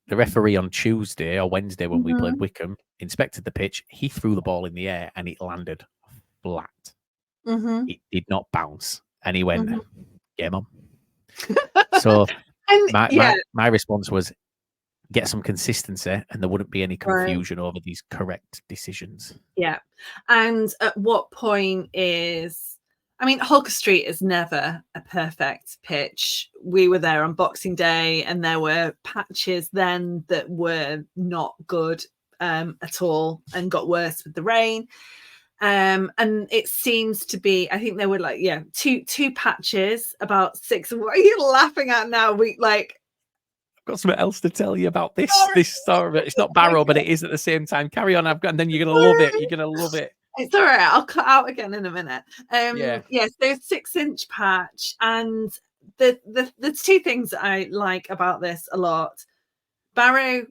Speaker 1: the referee on Tuesday or Wednesday when we played Wickham inspected the pitch. He threw the ball in the air and it landed flat. It did not bounce. And he went, "Game on." So my response was, get some consistency and there wouldn't be any confusion over these correct decisions.
Speaker 2: Yeah. And at what point Holker Street is never a perfect pitch. We were there on Boxing Day and there were patches then that were not good at all and got worse with the rain. And it seems to be, I think there were two patches, about 6. What are you laughing at now? I've
Speaker 1: got something else to tell you about this story. It's not Barrow, but it is at the same time. Carry on, and then you're gonna love it. You're gonna love it.
Speaker 2: It's all right. I'll cut out again in a minute. Yes, there's 6-inch patch, and there's two things that I like about this a lot. Barrow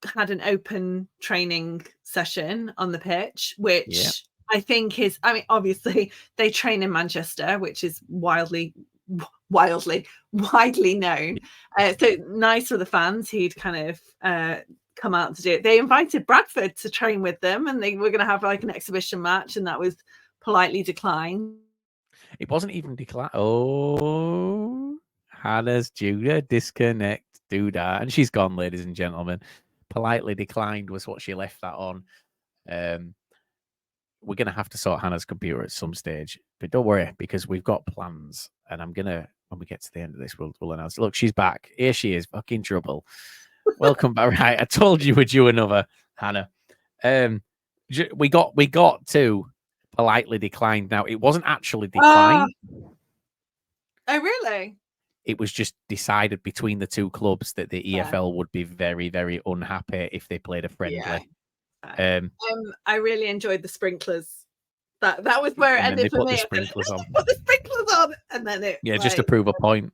Speaker 2: had an open training session on the pitch, which I think is, obviously they train in Manchester, which is widely known. So nice for the fans who'd kind of come out to do it. They invited Bradford to train with them and they were going to have like an exhibition match, and that was politely declined.
Speaker 1: It wasn't even declined. Oh, Hannah's due to disconnect, do that. And she's gone, ladies and gentlemen. Politely declined was what she left that on. We're going to have to sort Hannah's computer at some stage, but don't worry because we've got plans. And I'm going to, when we get to the end of this, we'll announce. Look, she's back. Here she is, fucking trouble. Welcome back. Right, I told you we're due another, Hannah. We got to politely declined. Now, it wasn't actually declined.
Speaker 2: Oh, really?
Speaker 1: It was just decided between the two clubs that the EFL would be very, very unhappy if they played a friendly.
Speaker 2: I really enjoyed the sprinklers. That was where it ended for me.
Speaker 1: The sprinklers on.
Speaker 2: Put the sprinklers on, and then it.
Speaker 1: Just to prove a point.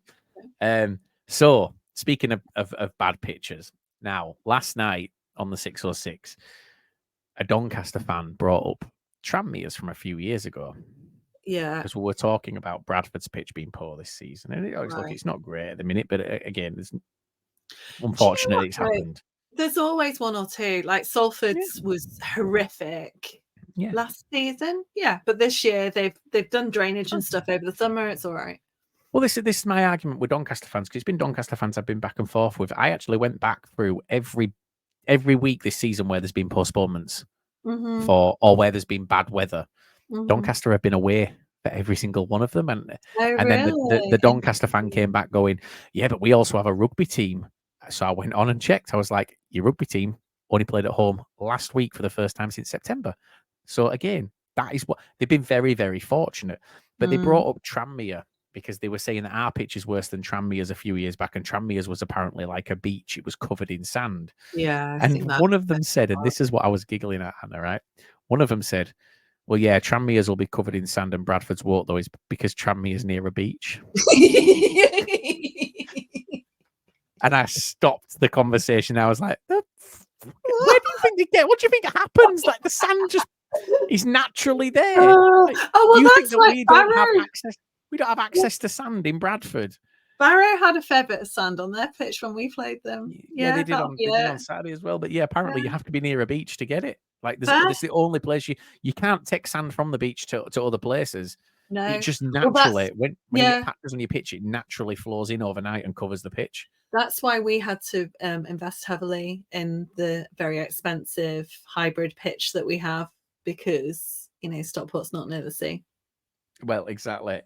Speaker 1: So speaking of bad pitches, now last night on the 606, a Doncaster fan brought up Tranmere's from a few years ago.
Speaker 2: Yeah,
Speaker 1: because we were talking about Bradford's pitch being poor this season, and look, it's not great at the minute, but again, it's unfortunate it's happened.
Speaker 2: There's always one or two. Like Salford's was horrific
Speaker 1: Yeah.
Speaker 2: last season. Yeah, but this year they've done drainage and stuff over the summer. It's all right.
Speaker 1: Well, this is my argument with Doncaster fans, because it's been Doncaster fans I've been back and forth with. I actually went back through every week this season where there's been postponements or where there's been bad weather. Doncaster have been away for every single one of them, and then the Doncaster fan came back going, yeah, but we also have a rugby team. So I went on and checked. I was like, your rugby team only played at home last week for the first time since September. So again, that is what they've been very, very fortunate. But they brought up Tranmere because they were saying that our pitch is worse than Tranmere's a few years back, and Tranmere's was apparently like a beach. It was covered in sand.
Speaker 2: Yeah.
Speaker 1: And one of them said, and this is what I was giggling at, Hannah, right? One of them said, well, yeah, Tranmere's will be covered in sand and Bradford's won't, though, is because Tranmere's near a beach. And I stopped the conversation. I was like, where do you think they get? What do you think happens? Like the sand just is naturally there. Like,
Speaker 2: well, that's like
Speaker 1: we don't have access. We don't have access to sand in Bradford.
Speaker 2: Barrow had a fair bit of sand on their pitch when we played them.
Speaker 1: Yeah, they did on Saturday as well. But yeah, apparently you have to be near a beach to get it. Like this is the only place you can't take sand from the beach to other places.
Speaker 2: No,
Speaker 1: it just naturally when you get patches on your pitch, it naturally flows in overnight and covers the pitch.
Speaker 2: That's why we had to invest heavily in the very expensive hybrid pitch that we have, because Stockport's not near the sea.
Speaker 1: Well, exactly.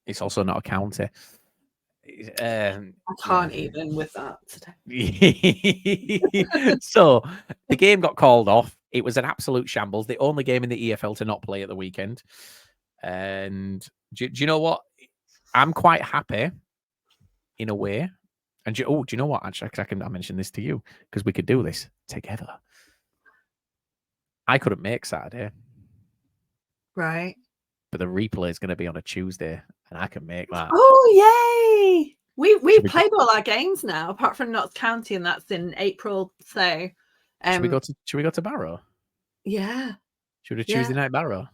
Speaker 1: It's also not a county.
Speaker 2: I can't even with that
Speaker 1: today. So the game got called off. It was an absolute shambles. The only game in the EFL to not play at the weekend. And do you know what? I'm quite happy in a way. And do you know what? Actually, I mention this to you because we could do this together. I couldn't make Saturday.
Speaker 2: Right.
Speaker 1: But the replay is going to be on a Tuesday, and I can make that.
Speaker 2: Oh, yay! We played all our games now, apart from Notts County, and that's in April. So,
Speaker 1: should we go to Barrow?
Speaker 2: Yeah.
Speaker 1: Should we Tuesday night Barrow?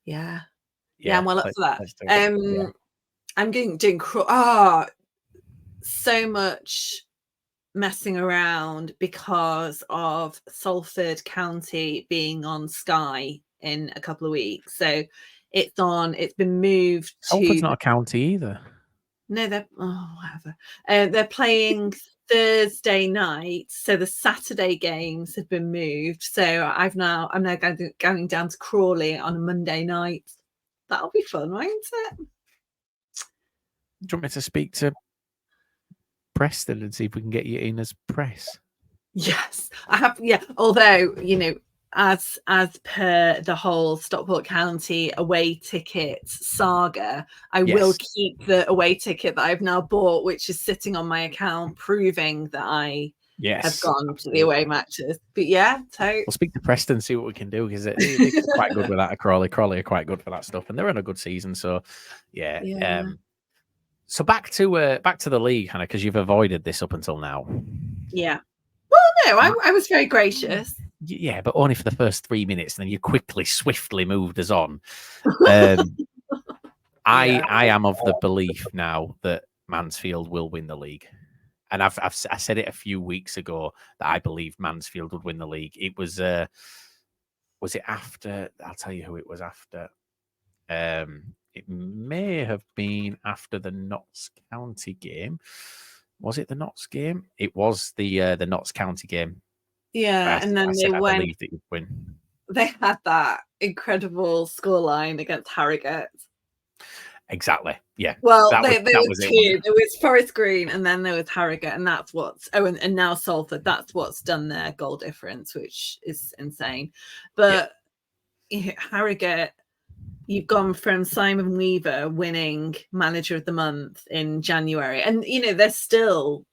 Speaker 2: Yeah. I'm well up for that. I'm doing so much messing around because of Salford County being on Sky in a couple of weeks. So it's been moved to.
Speaker 1: Salford's not a county either.
Speaker 2: No, whatever. They're playing Thursday night, so the Saturday games have been moved. So I'm now going down to Crawley on a Monday night. That'll be fun, won't it?
Speaker 1: Do you want me to speak to Preston and see if we can get you in as press?
Speaker 2: Yes, I have. Yeah, although as per the whole Stockport County away ticket saga, I will keep the away ticket that I've now bought, which is sitting on my account, proving that I have gone to the away matches. But we'll
Speaker 1: speak to Preston, see what we can do, because it's quite good with that. Crawley are quite good for that stuff, and they're in a good season. So so back to the league, Hannah, because you've avoided this up until now.
Speaker 2: Yeah. Well, no, I was very gracious.
Speaker 1: Yeah, but only for the first 3 minutes, and then you swiftly moved us on. I am of the belief now that Mansfield will win the league. And I said it a few weeks ago that I believed Mansfield would win the league. It was it after? I'll tell you who it was after. It may have been after the Notts County game. Was it the Notts game? It was the Notts County game.
Speaker 2: Yeah, and then they went.
Speaker 1: I believed that you'd win.
Speaker 2: They had that incredible scoreline against Harrogate.
Speaker 1: Exactly. Yeah.
Speaker 2: Well, there was two. There was Forest Green, and then there was Harrogate, and that's what's. Oh, and now Salford. That's what's done their goal difference, which is insane. But Harrogate, you've gone from Simon Weaver winning Manager of the Month in January, and they're still.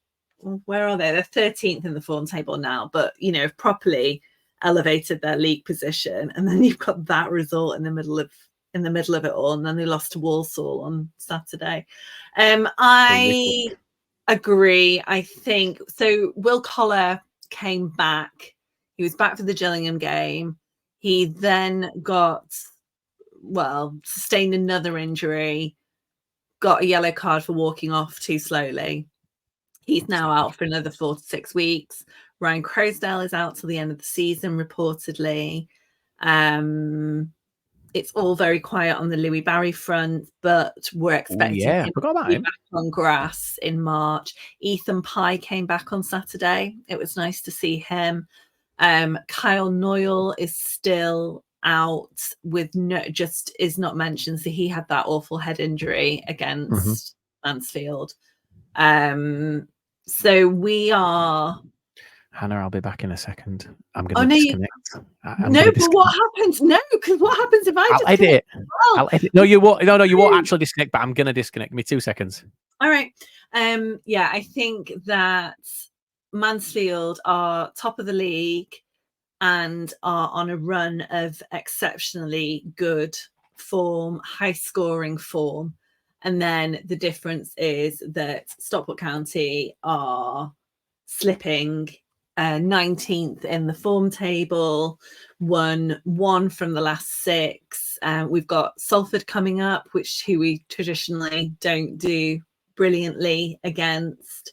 Speaker 2: Where are they? They're 13th in the form table now, but have properly elevated their league position. And then you've got that result in the middle of it all, and then they lost to Walsall on Saturday. I agree. I think so. Will Collar came back. He was back for the Gillingham game. He then sustained another injury, got a yellow card for walking off too slowly. He's now out for another 4 to 6 weeks. Ryan Crosdale is out till the end of the season, reportedly. It's all very quiet on the Louis Barry front, but we're expecting him
Speaker 1: forgot about
Speaker 2: to be
Speaker 1: him.
Speaker 2: back on grass in March. Ethan Pye came back on Saturday. It was nice to see him. Kyle Noyle is still out with is not mentioned. So he had that awful head injury against Mansfield. So we are.
Speaker 1: Hannah, I'll be back in a second. I'm going to disconnect.
Speaker 2: But what happens? No, because what happens if
Speaker 1: I'll edit it. I'll edit. No, you won't. No, you won't actually disconnect. But I'm going to disconnect. Give me 2 seconds.
Speaker 2: All right. Yeah, I think that Mansfield are top of the league and are on a run of exceptionally good form, high-scoring form. And then the difference is that Stockport County are slipping 19th in the form table, won 1 from the last 6. We've got Salford coming up, who we traditionally don't do brilliantly against.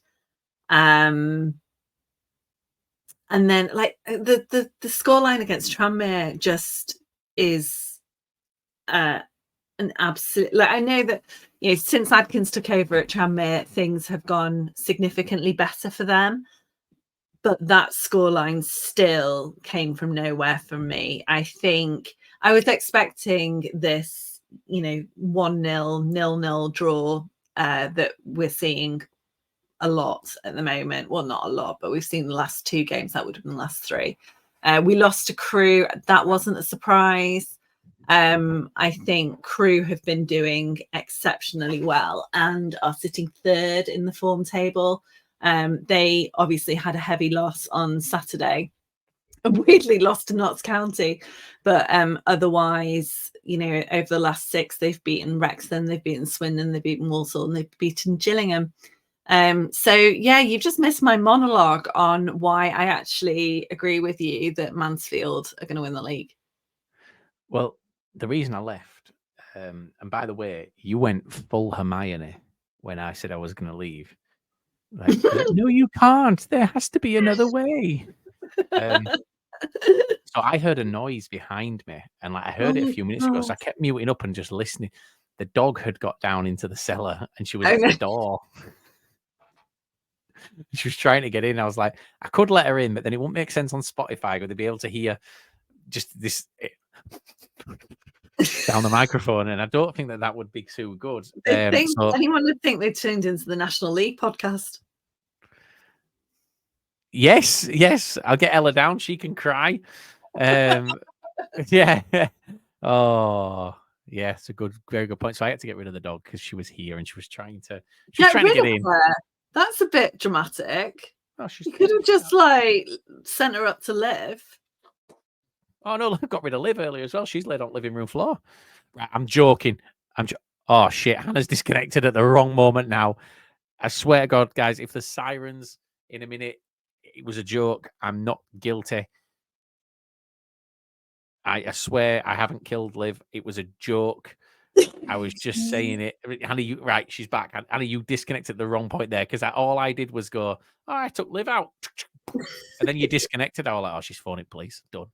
Speaker 2: And then like the scoreline against Tranmere just is an absolute, like, I know that, you know, since Adkins took over at Tranmere, things have gone significantly better for them. But that scoreline still came from nowhere for me. I think I was expecting this, 1-0, 0-0 draw that we're seeing a lot at the moment. Well, not a lot, but we've seen the last 2 games. That would have been the last 3. We lost to Crewe. That wasn't a surprise. I think Crewe have been doing exceptionally well and are sitting 3rd in the form table. They obviously had a heavy loss on Saturday, and weirdly lost to Notts County, but otherwise, over the last 6, they've beaten Wrexham, they've beaten Swindon, they've beaten Walsall, and they've beaten Gillingham. So yeah, you've just missed my monologue on why I actually agree with you that Mansfield are going to win the league.
Speaker 1: Well, the reason I left, and by the way, you went full Hermione when I said I was going to leave. Like, no, you can't. There has to be another way. So I heard a noise behind me, and like I heard it a few minutes ago. So I kept muting up and just listening. The dog had got down into the cellar, and she was at the door. She was trying to get in. I was like, I could let her in, but then it wouldn't make sense on Spotify. Would they be able to hear just this down the microphone? And I don't think that would be too good.
Speaker 2: Anyone would think they tuned into the National League podcast.
Speaker 1: Yes. I'll get Ella down. She can cry. Yeah. Oh, yeah. It's a very good point. So I had to get rid of the dog because she was here and she was trying to get in.
Speaker 2: That's a bit dramatic.
Speaker 1: Oh,
Speaker 2: you could have just sent her up to Liv.
Speaker 1: Oh no, I got rid of Liv earlier as well. She's laid on living room floor. Right, I'm joking. Oh shit, Hannah's disconnected at the wrong moment now. I swear to God, guys, if the sirens in a minute, it was a joke. I'm not guilty. I swear I haven't killed Liv. It was a joke. I was just saying it. Hannah, she's back. Hannah, you disconnected at the wrong point there because all I did was go, I took Liv out. And then you disconnected. I was like, oh, she's phoning police. Done.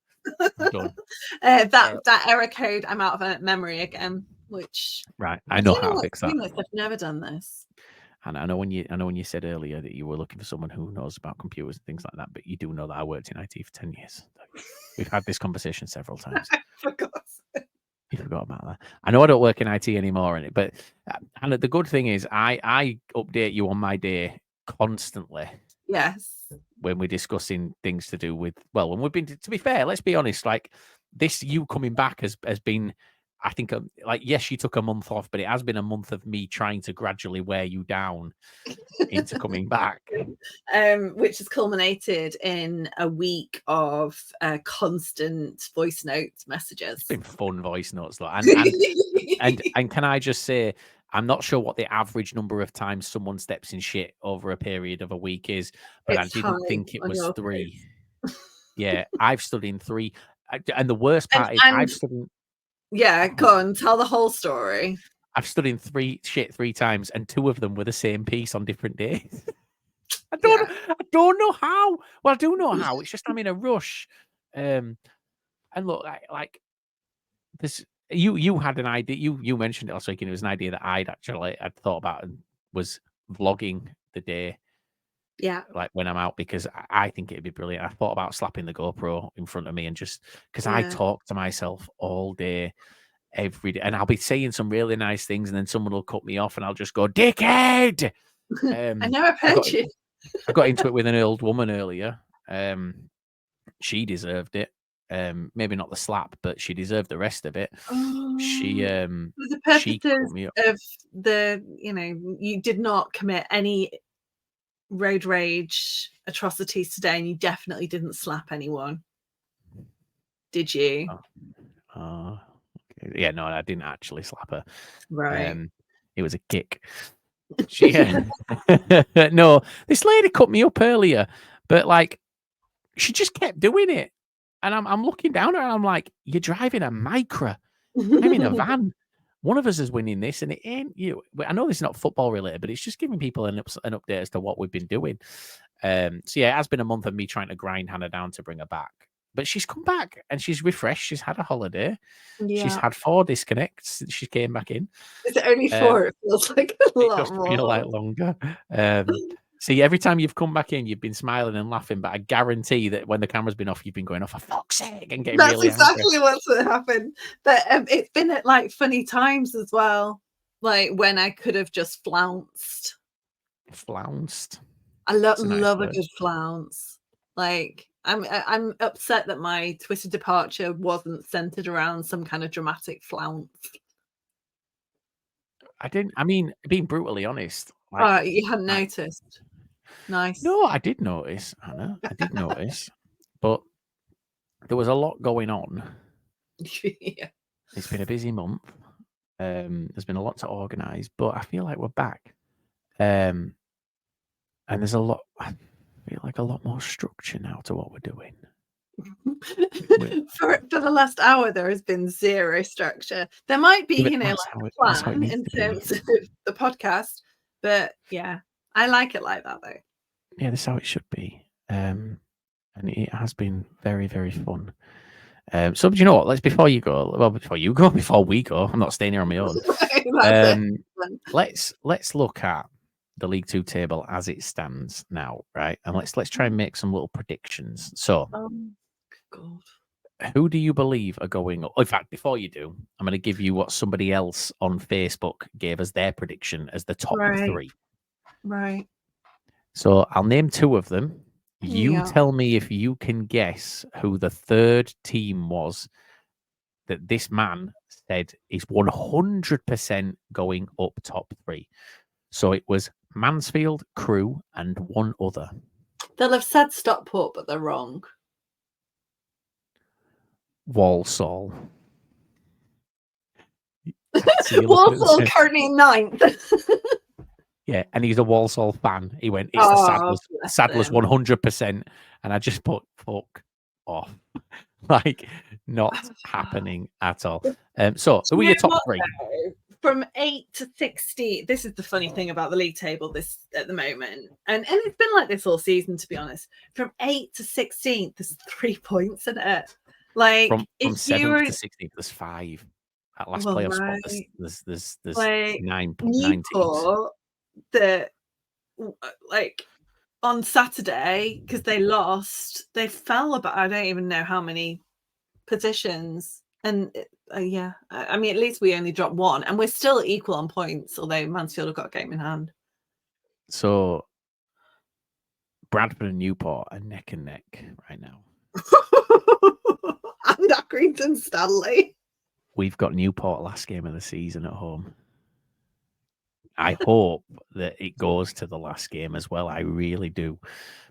Speaker 1: Done.
Speaker 2: That error code, I'm out of memory again, which...
Speaker 1: Right, I know how to fix that.
Speaker 2: I've never done this.
Speaker 1: And I know when you said earlier that you were looking for someone who knows about computers and things like that, but you do know that I worked in IT for 10 years. We've had this conversation several times.
Speaker 2: For God's sake.
Speaker 1: You forgot about that. I know I don't work in IT anymore, but and the good thing is I update you on my day constantly.
Speaker 2: Yes.
Speaker 1: When we're discussing things to do with, when we've been, to be fair, let's be honest, like this, you coming back has been, I think, yes, you took a month off, but it has been a month of me trying to gradually wear you down into coming back.
Speaker 2: Which has culminated in a week of constant voice note messages.
Speaker 1: It's been fun voice notes, and can I just say, I'm not sure what the average number of times someone steps in shit over a period of a week is, but I didn't think it was 3. Yeah, I've stood in 3, and the worst part is I've stood in.
Speaker 2: Yeah, go on, tell the whole story.
Speaker 1: I've stood in 3 times, and 2 of them were the same piece on different days. I don't know how. Well, I do know how. It's just I'm in a rush. And look, like this. You had an idea. You mentioned it last week, and it was an idea that I'd thought about and was vlogging the day.
Speaker 2: Yeah.
Speaker 1: Like when I'm out, because I think it'd be brilliant. I thought about slapping the GoPro in front of me and just because I talk to myself all day, every day, and I'll be saying some really nice things, and then someone will cut me off, and I'll just go, "Dickhead!"
Speaker 2: I know I've heard you.
Speaker 1: I got into it with an old woman earlier. She deserved it. Maybe not the slap, but she deserved the rest of it. She
Speaker 2: For the
Speaker 1: she cut
Speaker 2: purposes
Speaker 1: me up.
Speaker 2: of you did not commit any road rage atrocities today, and you definitely didn't slap anyone, did you?
Speaker 1: Okay. Yeah, no, I didn't actually slap her.
Speaker 2: Right.
Speaker 1: It was a kick. She no, this lady cut me up earlier, but like she just kept doing it. And I'm looking down at her and I'm like, you're driving a Micra. I'm in a van. One of us is winning this, and it ain't you. I know this is not football related, but it's just giving people an update as to what we've been doing. So yeah, it has been a month of me trying to grind Hannah down to bring her back. But she's come back and she's refreshed. She's had a holiday. She's had 4 disconnects since she came back in.
Speaker 2: Is it only 4? It feels like a
Speaker 1: It
Speaker 2: lot
Speaker 1: does
Speaker 2: more.
Speaker 1: feel like longer. See, every time you've come back in, you've been smiling and laughing, but I guarantee that when the camera's been off, you've been going, "Oh, for fuck's sake," and getting
Speaker 2: That's
Speaker 1: really
Speaker 2: exactly
Speaker 1: angry.
Speaker 2: what's happened. But it's been at like funny times as well, like when I could have just flounced.
Speaker 1: Flounced.
Speaker 2: I
Speaker 1: It's a nice
Speaker 2: love a
Speaker 1: word.
Speaker 2: good flounce. Like I'm upset that my Twitter departure wasn't centered around some kind of dramatic flounce.
Speaker 1: I mean, being brutally honest, like,
Speaker 2: You hadn't noticed. Nice.
Speaker 1: no, I did notice, Hannah. I did notice, but there was a lot going on.
Speaker 2: Yeah.
Speaker 1: It's been a busy month. There's been a lot to organise, but I feel like we're back. And there's a lot. I feel like a lot more structure now to what we're doing.
Speaker 2: For the last hour, there has been zero structure. There might be,
Speaker 1: That's
Speaker 2: like
Speaker 1: how
Speaker 2: a
Speaker 1: it
Speaker 2: plan
Speaker 1: needs
Speaker 2: in
Speaker 1: to
Speaker 2: terms
Speaker 1: be.
Speaker 2: of the podcast, but yeah, I like it like that though.
Speaker 1: Yeah, this is how it should be. And it has been very, very fun. So, do you know what? Before we go, I'm not staying here on my own. Let's look at the League Two table as it stands now, right? And let's try and make some little predictions. So,
Speaker 2: God.
Speaker 1: who do you believe are going up? In fact, before you do, I'm going to give you what somebody else on Facebook gave us their prediction as the top 3.
Speaker 2: Right.
Speaker 1: So I'll name 2 of them. You
Speaker 2: Yeah.
Speaker 1: tell me if you can guess who the 3rd team was that this man said is 100% going up top 3. So it was Mansfield, Crewe, and one other.
Speaker 2: They'll have said Stockport, but they're wrong.
Speaker 1: Walsall.
Speaker 2: Walsall currently in 9th.
Speaker 1: Yeah, and he's a Walsall fan. He went, it's the Saddlers 100%. And I just put, fuck off. Like, not happening at all. So, who are your top 3?
Speaker 2: From 8 to 16, this is the funny thing about the league table at the moment, and it's been like this all season, to be honest. From 8 to 16, there's 3 points in it. Like
Speaker 1: From
Speaker 2: if
Speaker 1: 7th to 16th, there's 5. At last playoff spot, there's
Speaker 2: like
Speaker 1: 9
Speaker 2: Newport,
Speaker 1: teams.
Speaker 2: that like on Saturday, because they lost, they fell about I don't even know how many positions. And yeah, I mean, at least we only dropped 1, and we're still equal on points, although Mansfield have got a game in hand.
Speaker 1: So Bradford and Newport are neck and neck right now.
Speaker 2: And Accrington Stanley.
Speaker 1: We've got Newport last game of the season at home. I hope that it goes to the last game as well. I really do.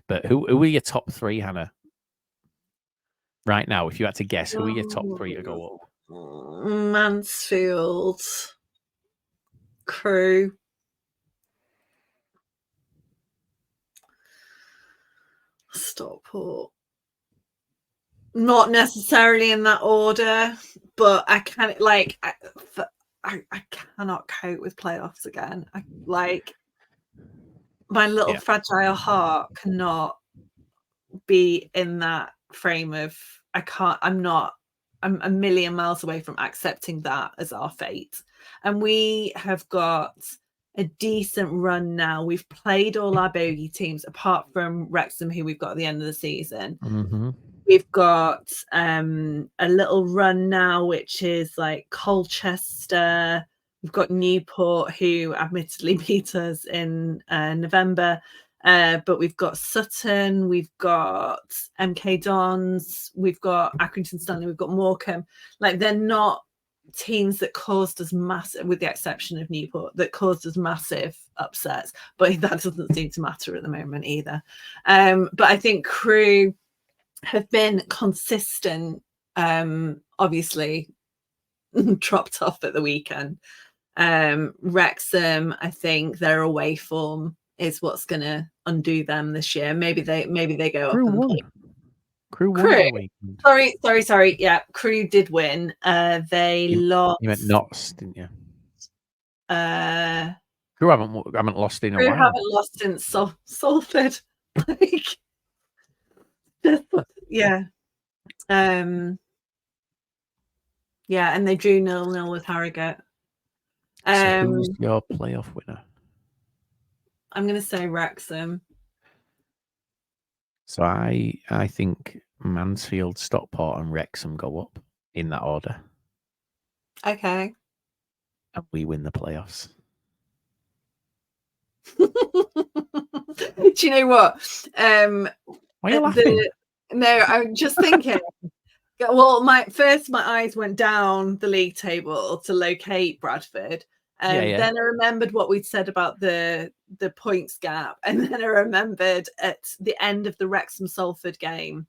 Speaker 1: But who are your top 3, Hannah? Right now, if you had to guess, who are your top 3 to go up?
Speaker 2: Mansfield, Crewe, Stockport. Not necessarily in that order, but I can't I cannot cope with playoffs again. my little fragile heart cannot be in that frame of I'm a million miles away from accepting that as our fate. And we have got a decent run now. We've played all our bogey teams apart from Wrexham, who we've got at the end of the season.
Speaker 1: Mm-hmm.
Speaker 2: We've got a little run now, which is like Colchester. We've got Newport, who admittedly beat us in November. But we've got Sutton, we've got MK Dons, we've got Accrington Stanley, we've got Morecambe. Like, they're not teams that caused us massive, with the exception of Newport, that caused us massive upsets. But that doesn't seem to matter at the moment either. But I think Crewe have been consistent, obviously dropped off at the weekend. Wrexham, I think their away form is what's going to undo them this year. Maybe they go
Speaker 1: Crewe
Speaker 2: up and
Speaker 1: won.
Speaker 2: play.
Speaker 1: Crewe won the weekend.
Speaker 2: Sorry. Yeah, Crewe did win. They lost.
Speaker 1: You meant Notts, didn't you? Crewe haven't lost in a while.
Speaker 2: Crewe haven't lost since Salford. Like, yeah. Yeah, and they drew 0-0 with Harrogate.
Speaker 1: So who's your playoff winner?
Speaker 2: I'm going to say Wrexham.
Speaker 1: So I think Mansfield, Stockport, and Wrexham go up in that order.
Speaker 2: Okay.
Speaker 1: And we win the playoffs.
Speaker 2: Do you know what?
Speaker 1: Why are you laughing?
Speaker 2: No, I'm just thinking. Well, my eyes went down the league table to locate Bradford. Then I remembered what we'd said about the points gap, and then I remembered at the end of the Wrexham Salford game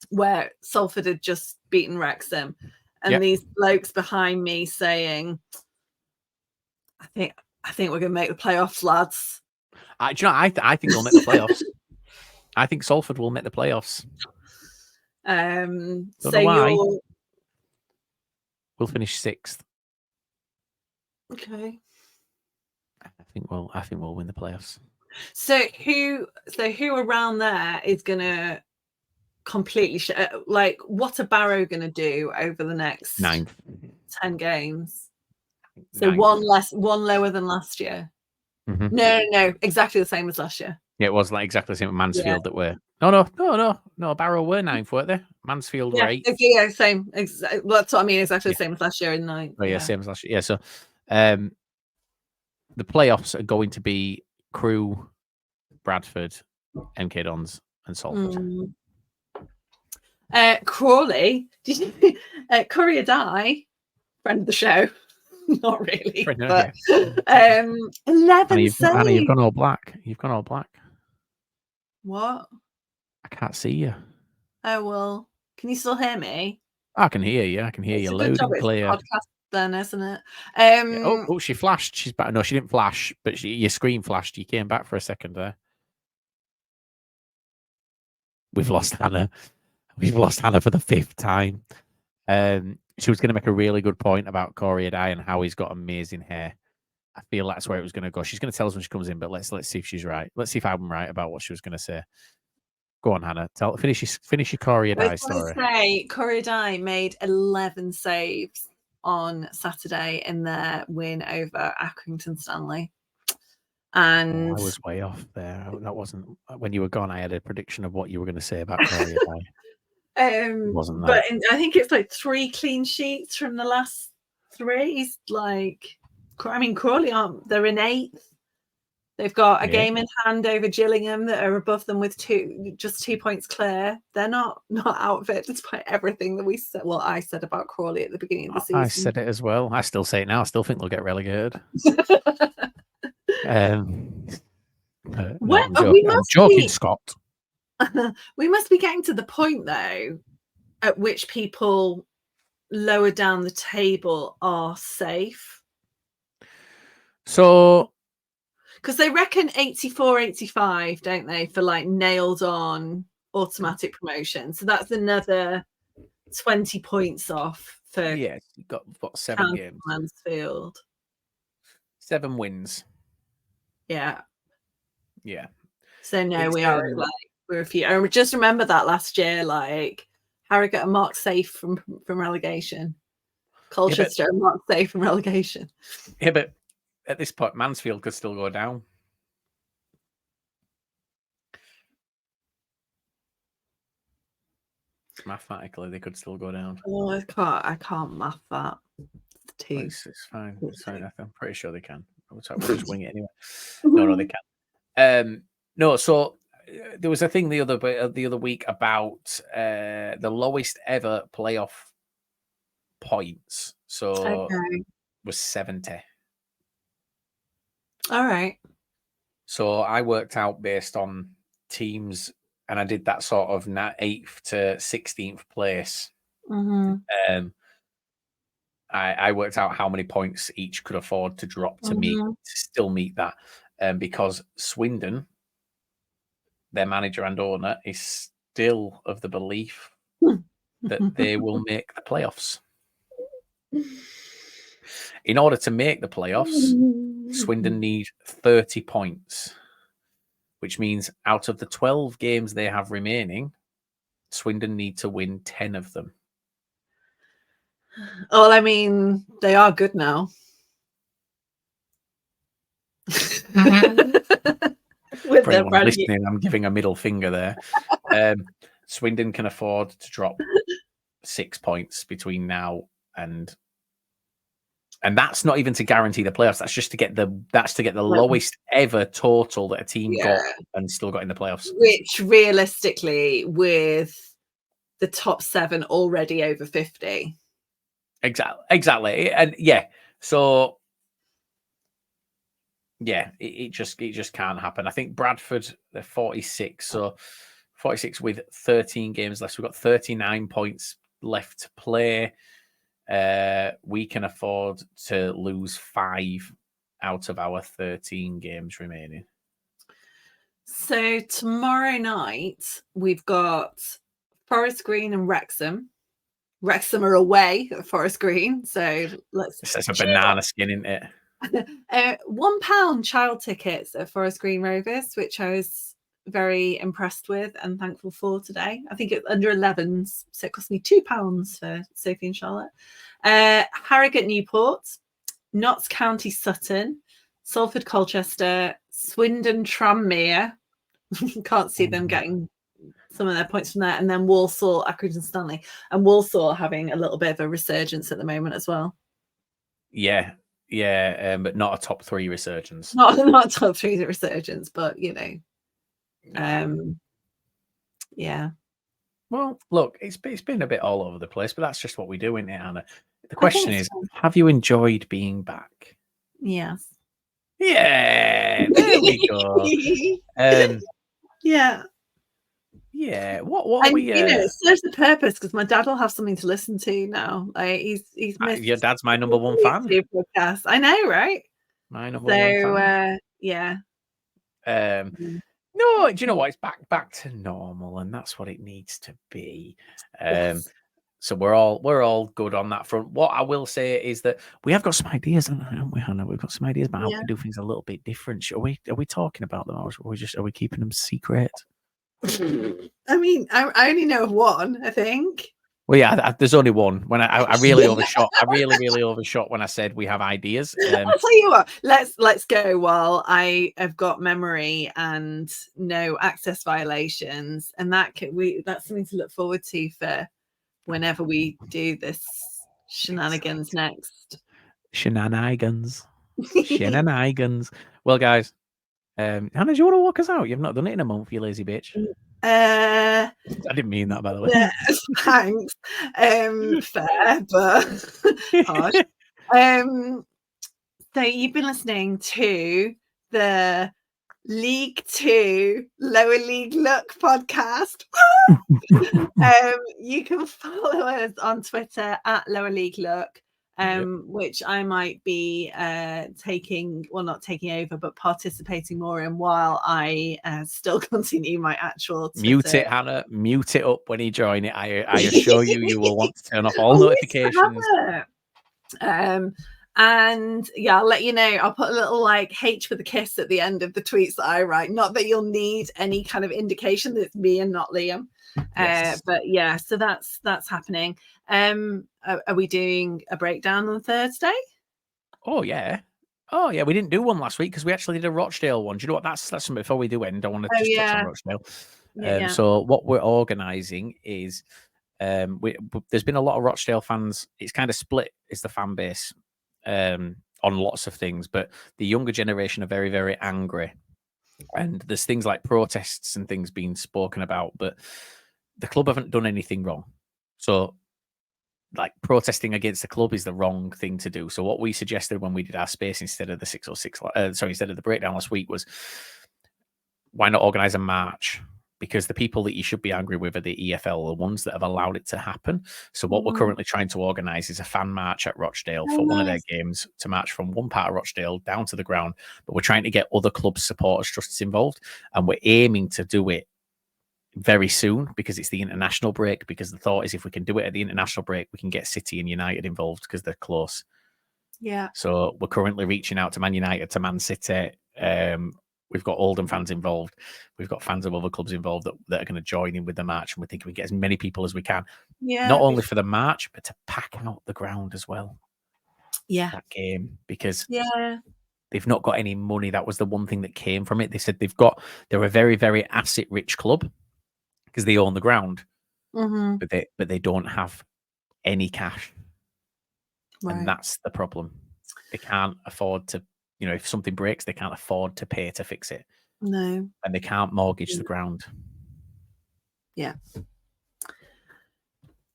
Speaker 2: where Salford had just beaten Wrexham, and these blokes behind me saying, "I think we're going to make the playoffs, lads."
Speaker 1: Do you know, I think they'll make the playoffs. I think Salford will make the playoffs.
Speaker 2: Don't
Speaker 1: know why. We'll finish 6th.
Speaker 2: Okay.
Speaker 1: I think we'll win the playoffs.
Speaker 2: So who around there is gonna completely like, what are Barrow gonna do over the next
Speaker 1: 9th
Speaker 2: 10 games? So
Speaker 1: 9th.
Speaker 2: one lower than last year.
Speaker 1: Mm-hmm.
Speaker 2: No, exactly the same as last year.
Speaker 1: Yeah, it was like exactly the same with Mansfield that were. No. Barrow were 9th, weren't they? Mansfield were 8th.
Speaker 2: Yeah, same. That's what I mean. Exactly the same as last year in 9th.
Speaker 1: Oh, yeah, same as last year. Yeah, so the playoffs are going to be Crewe, Bradford, MK Dons, and Salford.
Speaker 2: Crawley, did you? Courier Die, friend of the show. Not really, but 11 saves.
Speaker 1: Anna, you've gone all black.
Speaker 2: What?
Speaker 1: I can't see you.
Speaker 2: Oh, well, can you still hear me?
Speaker 1: I can hear you. I can hear you loud and clear.
Speaker 2: It's a podcast then, isn't it?
Speaker 1: Oh, she flashed. She's back. No, she didn't flash, but your screen flashed. You came back for a second there. We've lost Hannah. We've lost Hannah for the 5th time. She was going to make a really good point about Corey Adai and how he's got amazing hair. I feel that's where it was going to go. She's going to tell us when she comes in, but let's see if she's right. Let's see if I'm right about what she was going to say. Go on, Hannah. Finish your Corey Adai story.
Speaker 2: I was going to say, Corey Adai made 11 saves on Saturday in their win over Accrington Stanley. And
Speaker 1: I was way off there. That wasn't when you were gone. I had a prediction of what you were going to say about Corey Adai. Wasn't that?
Speaker 2: But I think it's like 3 clean sheets from the last 3. He's like, I mean, Crawley they're in 8th. They've got a game in hand over Gillingham that are above them with 2 points clear. They're not out of it, despite everything that we said. Well, I said about Crawley at the beginning of the season.
Speaker 1: I said it as well. I still say it now. I still think they'll get relegated. I'm joking, Scott.
Speaker 2: We must be getting to the point, though, at which people lower down the table are safe.
Speaker 1: So,
Speaker 2: because they reckon 84, 85, don't they, for like nailed on automatic promotion. So that's another 20 points off for
Speaker 1: you've got 7 games.
Speaker 2: Mansfield.
Speaker 1: 7 wins.
Speaker 2: Yeah.
Speaker 1: Yeah.
Speaker 2: So no,
Speaker 1: It's,
Speaker 2: we're a few. I just remember that last year, like Harrogate and Mark safe from relegation. Colchester and Mark safe from relegation.
Speaker 1: Yeah, but at this point, Mansfield could still go down. Mathematically, they could still go down.
Speaker 2: Oh, I can't math that.
Speaker 1: It's fine. It's fine. I'm pretty sure they can. We'll just wing it anyway. No, they can. No, so there was a thing the other week about the lowest ever playoff points. So was 70.
Speaker 2: All right.
Speaker 1: So I worked out based on teams, and I did that sort of 8th to 16th place.
Speaker 2: Mm-hmm.
Speaker 1: I worked out how many points each could afford to drop to still meet that, because Swindon, their manager and owner, is still of the belief that they will make the playoffs. In order to make the playoffs, Swindon need 30 points, which means out of the 12 games they have remaining, Swindon need to win 10 of them.
Speaker 2: Well, I mean, they are good now.
Speaker 1: For anyone listening, I'm giving a middle finger there. Swindon can afford to drop 6 points between now and that's not even to guarantee the playoffs. That's just to get the lowest ever total that a team got and still got in the playoffs.
Speaker 2: Which realistically, with the top 7 already over 50.
Speaker 1: Exactly. And so it just can't happen. I think Bradford, they're 46, so 46 with 13 games left. We've got 39 points left to play. We can afford to lose 5 out of our 13 games remaining.
Speaker 2: So tomorrow night we've got Forest Green and Wrexham. Wrexham are away at Forest Green, so
Speaker 1: It's a banana skin, isn't it?
Speaker 2: £1 child tickets at Forest Green Rovers, which I was very impressed with and thankful for today. I think it's under 11s, so it cost me £2 for Sophie and Charlotte. Harrogate Newport, Notts County Sutton, Salford Colchester, Swindon Tranmere. Can't see them getting some of their points from there, and then Walsall, Accrington Stanley, and Walsall having a little bit of a resurgence at the moment as well.
Speaker 1: Yeah, but not a top 3 resurgence.
Speaker 2: Not a top 3 resurgence, but yeah.
Speaker 1: Well, look, it's been a bit all over the place, but that's just what we do, isn't it, Hannah? The question is, have you enjoyed being back?
Speaker 2: Yes.
Speaker 1: Yeah, there we go.
Speaker 2: Yeah.
Speaker 1: Yeah. What are we?
Speaker 2: It serves the purpose because my dad will have something to listen to now. Like he's missed
Speaker 1: your dad's my number one fan.
Speaker 2: Podcast. I know, right?
Speaker 1: My number one fan.
Speaker 2: Yeah.
Speaker 1: No, do you know what? It's back to normal, and that's what it needs to be.
Speaker 2: Yes.
Speaker 1: So we're all good on that front. What I will say is that we have got some ideas, haven't we, Hannah? We've got some ideas about how we can do things a little bit different. Are we talking about them, or are we keeping them secret?
Speaker 2: I mean, I only know of one, I think.
Speaker 1: Well, yeah, there's only one. When I really overshot. I really overshot when I said we have ideas.
Speaker 2: I'll tell you what. Let's go while I have got memory and no access violations, and that's something to look forward to for whenever we do this shenanigans next.
Speaker 1: Shenanigans. Well, guys, Hannah, do you want to walk us out? You've not done it in a month, you lazy bitch.
Speaker 2: I
Speaker 1: didn't mean that, by the way.
Speaker 2: Yeah, thanks. Fair, but harsh. So you've been listening to the League 2 Lower League Look podcast. You can follow us on Twitter at Lower League Look. Which I might be not taking over, but participating more in while I still continue my actual Twitter.
Speaker 1: Mute it, Hannah. Mute it up when you join it. I assure you will want to turn off all notifications.
Speaker 2: And yeah, I'll let you know. I'll put a little like H with a kiss at the end of the tweets that I write. Not that you'll need any kind of indication that it's me and not Liam.
Speaker 1: Yes.
Speaker 2: But yeah, so that's happening. Are we doing a breakdown on Thursday?
Speaker 1: Oh yeah. Oh yeah, we didn't do one last week because we actually did a Rochdale one. Do you know what? That's something before we do end. I want to just touch on Rochdale.
Speaker 2: Yeah.
Speaker 1: So what we're organising is there's been a lot of Rochdale fans. It's kind of split. Is the fan base on lots of things, but the younger generation are very, very angry, and there's things like protests and things being spoken about, but the club haven't done anything wrong. So like protesting against the club is the wrong thing to do. So what we suggested when we did our space instead of the 606, instead of the breakdown last week was, why not organise a march? Because the people that you should be angry with are the EFL, the ones that have allowed it to happen. So what we're currently trying to organise is a fan march at Rochdale for one of their games, to march from one part of Rochdale down to the ground. But we're trying to get other clubs, supporters, trusts involved, and we're aiming to do it very soon because it's the international break. Because the thought is, if we can do it at the international break, we can get City and United involved because they're close.
Speaker 2: Yeah.
Speaker 1: So we're currently reaching out to Man United, to Man City. We've got Oldham fans involved. We've got fans of other clubs involved that are going to join in with the march, and we think we get as many people as we can.
Speaker 2: Yeah.
Speaker 1: Not only for the march, but to pack out the ground as well.
Speaker 2: Yeah.
Speaker 1: That game, because
Speaker 2: yeah,
Speaker 1: they've not got any money. That was the one thing that came from it. They said they're a very, very asset rich club because they own the ground, but they don't have any cash, and that's the problem. They can't afford to. You know, if something breaks, they can't afford to pay to fix it.
Speaker 2: No.
Speaker 1: And they can't mortgage the ground.
Speaker 2: Yeah.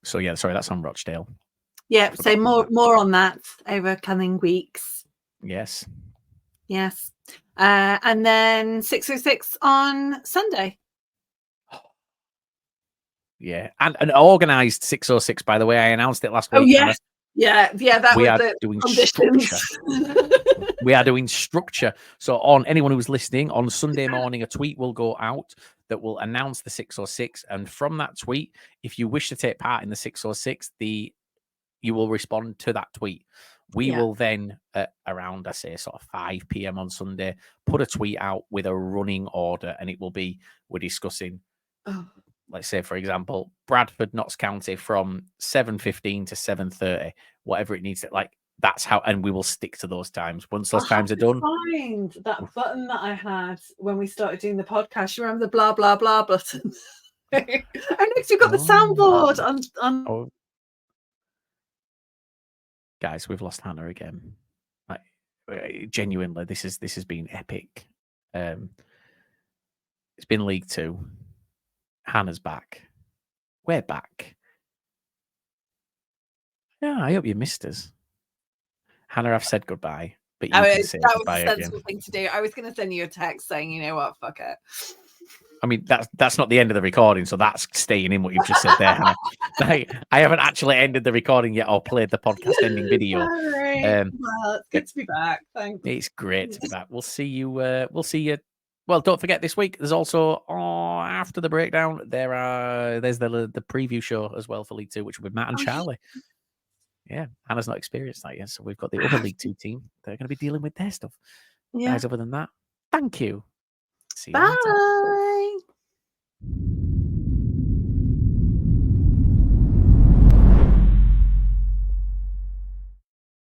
Speaker 1: So yeah, sorry, that's on Rochdale.
Speaker 2: Yeah. So more on that over coming weeks.
Speaker 1: Yes.
Speaker 2: Yes. And then 606 on Sunday.
Speaker 1: Yeah. And an organised 606, by the way. I announced it last week.
Speaker 2: Oh, yeah. Yeah. That
Speaker 1: we
Speaker 2: was
Speaker 1: are
Speaker 2: the
Speaker 1: doing
Speaker 2: conditions.
Speaker 1: structure. We are doing structure. So on anyone who's listening, on Sunday morning, a tweet will go out that will announce the 606. And from that tweet, if you wish to take part in the 606, you will respond to that tweet. We will then, at around, I say, sort of 5 p.m. on Sunday, put a tweet out with a running order, and it will be, we're discussing, let's say, for example, Bradford, Notts County from 7:15 to 7:30, whatever it needs to, like, that's how, and we will stick to those times. Once those times are done.
Speaker 2: Find that button that I had when we started doing the podcast. You remember the blah, blah, blah button? And next you've got the soundboard on.
Speaker 1: Oh. Guys, we've lost Hannah again. Like, genuinely, this has been epic. It's been League Two. Hannah's back. We're back. Yeah, I hope you missed us. Hannah, I've said goodbye, but you can say goodbye again. That was a sensible
Speaker 2: thing to do. I was going to send you a text saying, you know what, fuck it.
Speaker 1: I mean, that's not the end of the recording, so that's staying in what you've just said there, Hannah. Like, I haven't actually ended the recording yet or played the podcast ending video.
Speaker 2: Well, it's good to be back. Thanks.
Speaker 1: It's great to be back. We'll see you. Well, don't forget this week. There's also after the breakdown, there's the preview show as well for League Two, which will be Matt and Charlie. Yeah, Hannah's not experienced that yet, so we've got the other League Two team. They're going to be dealing with their stuff. Guys, other than that, thank you. See you later.
Speaker 2: Bye.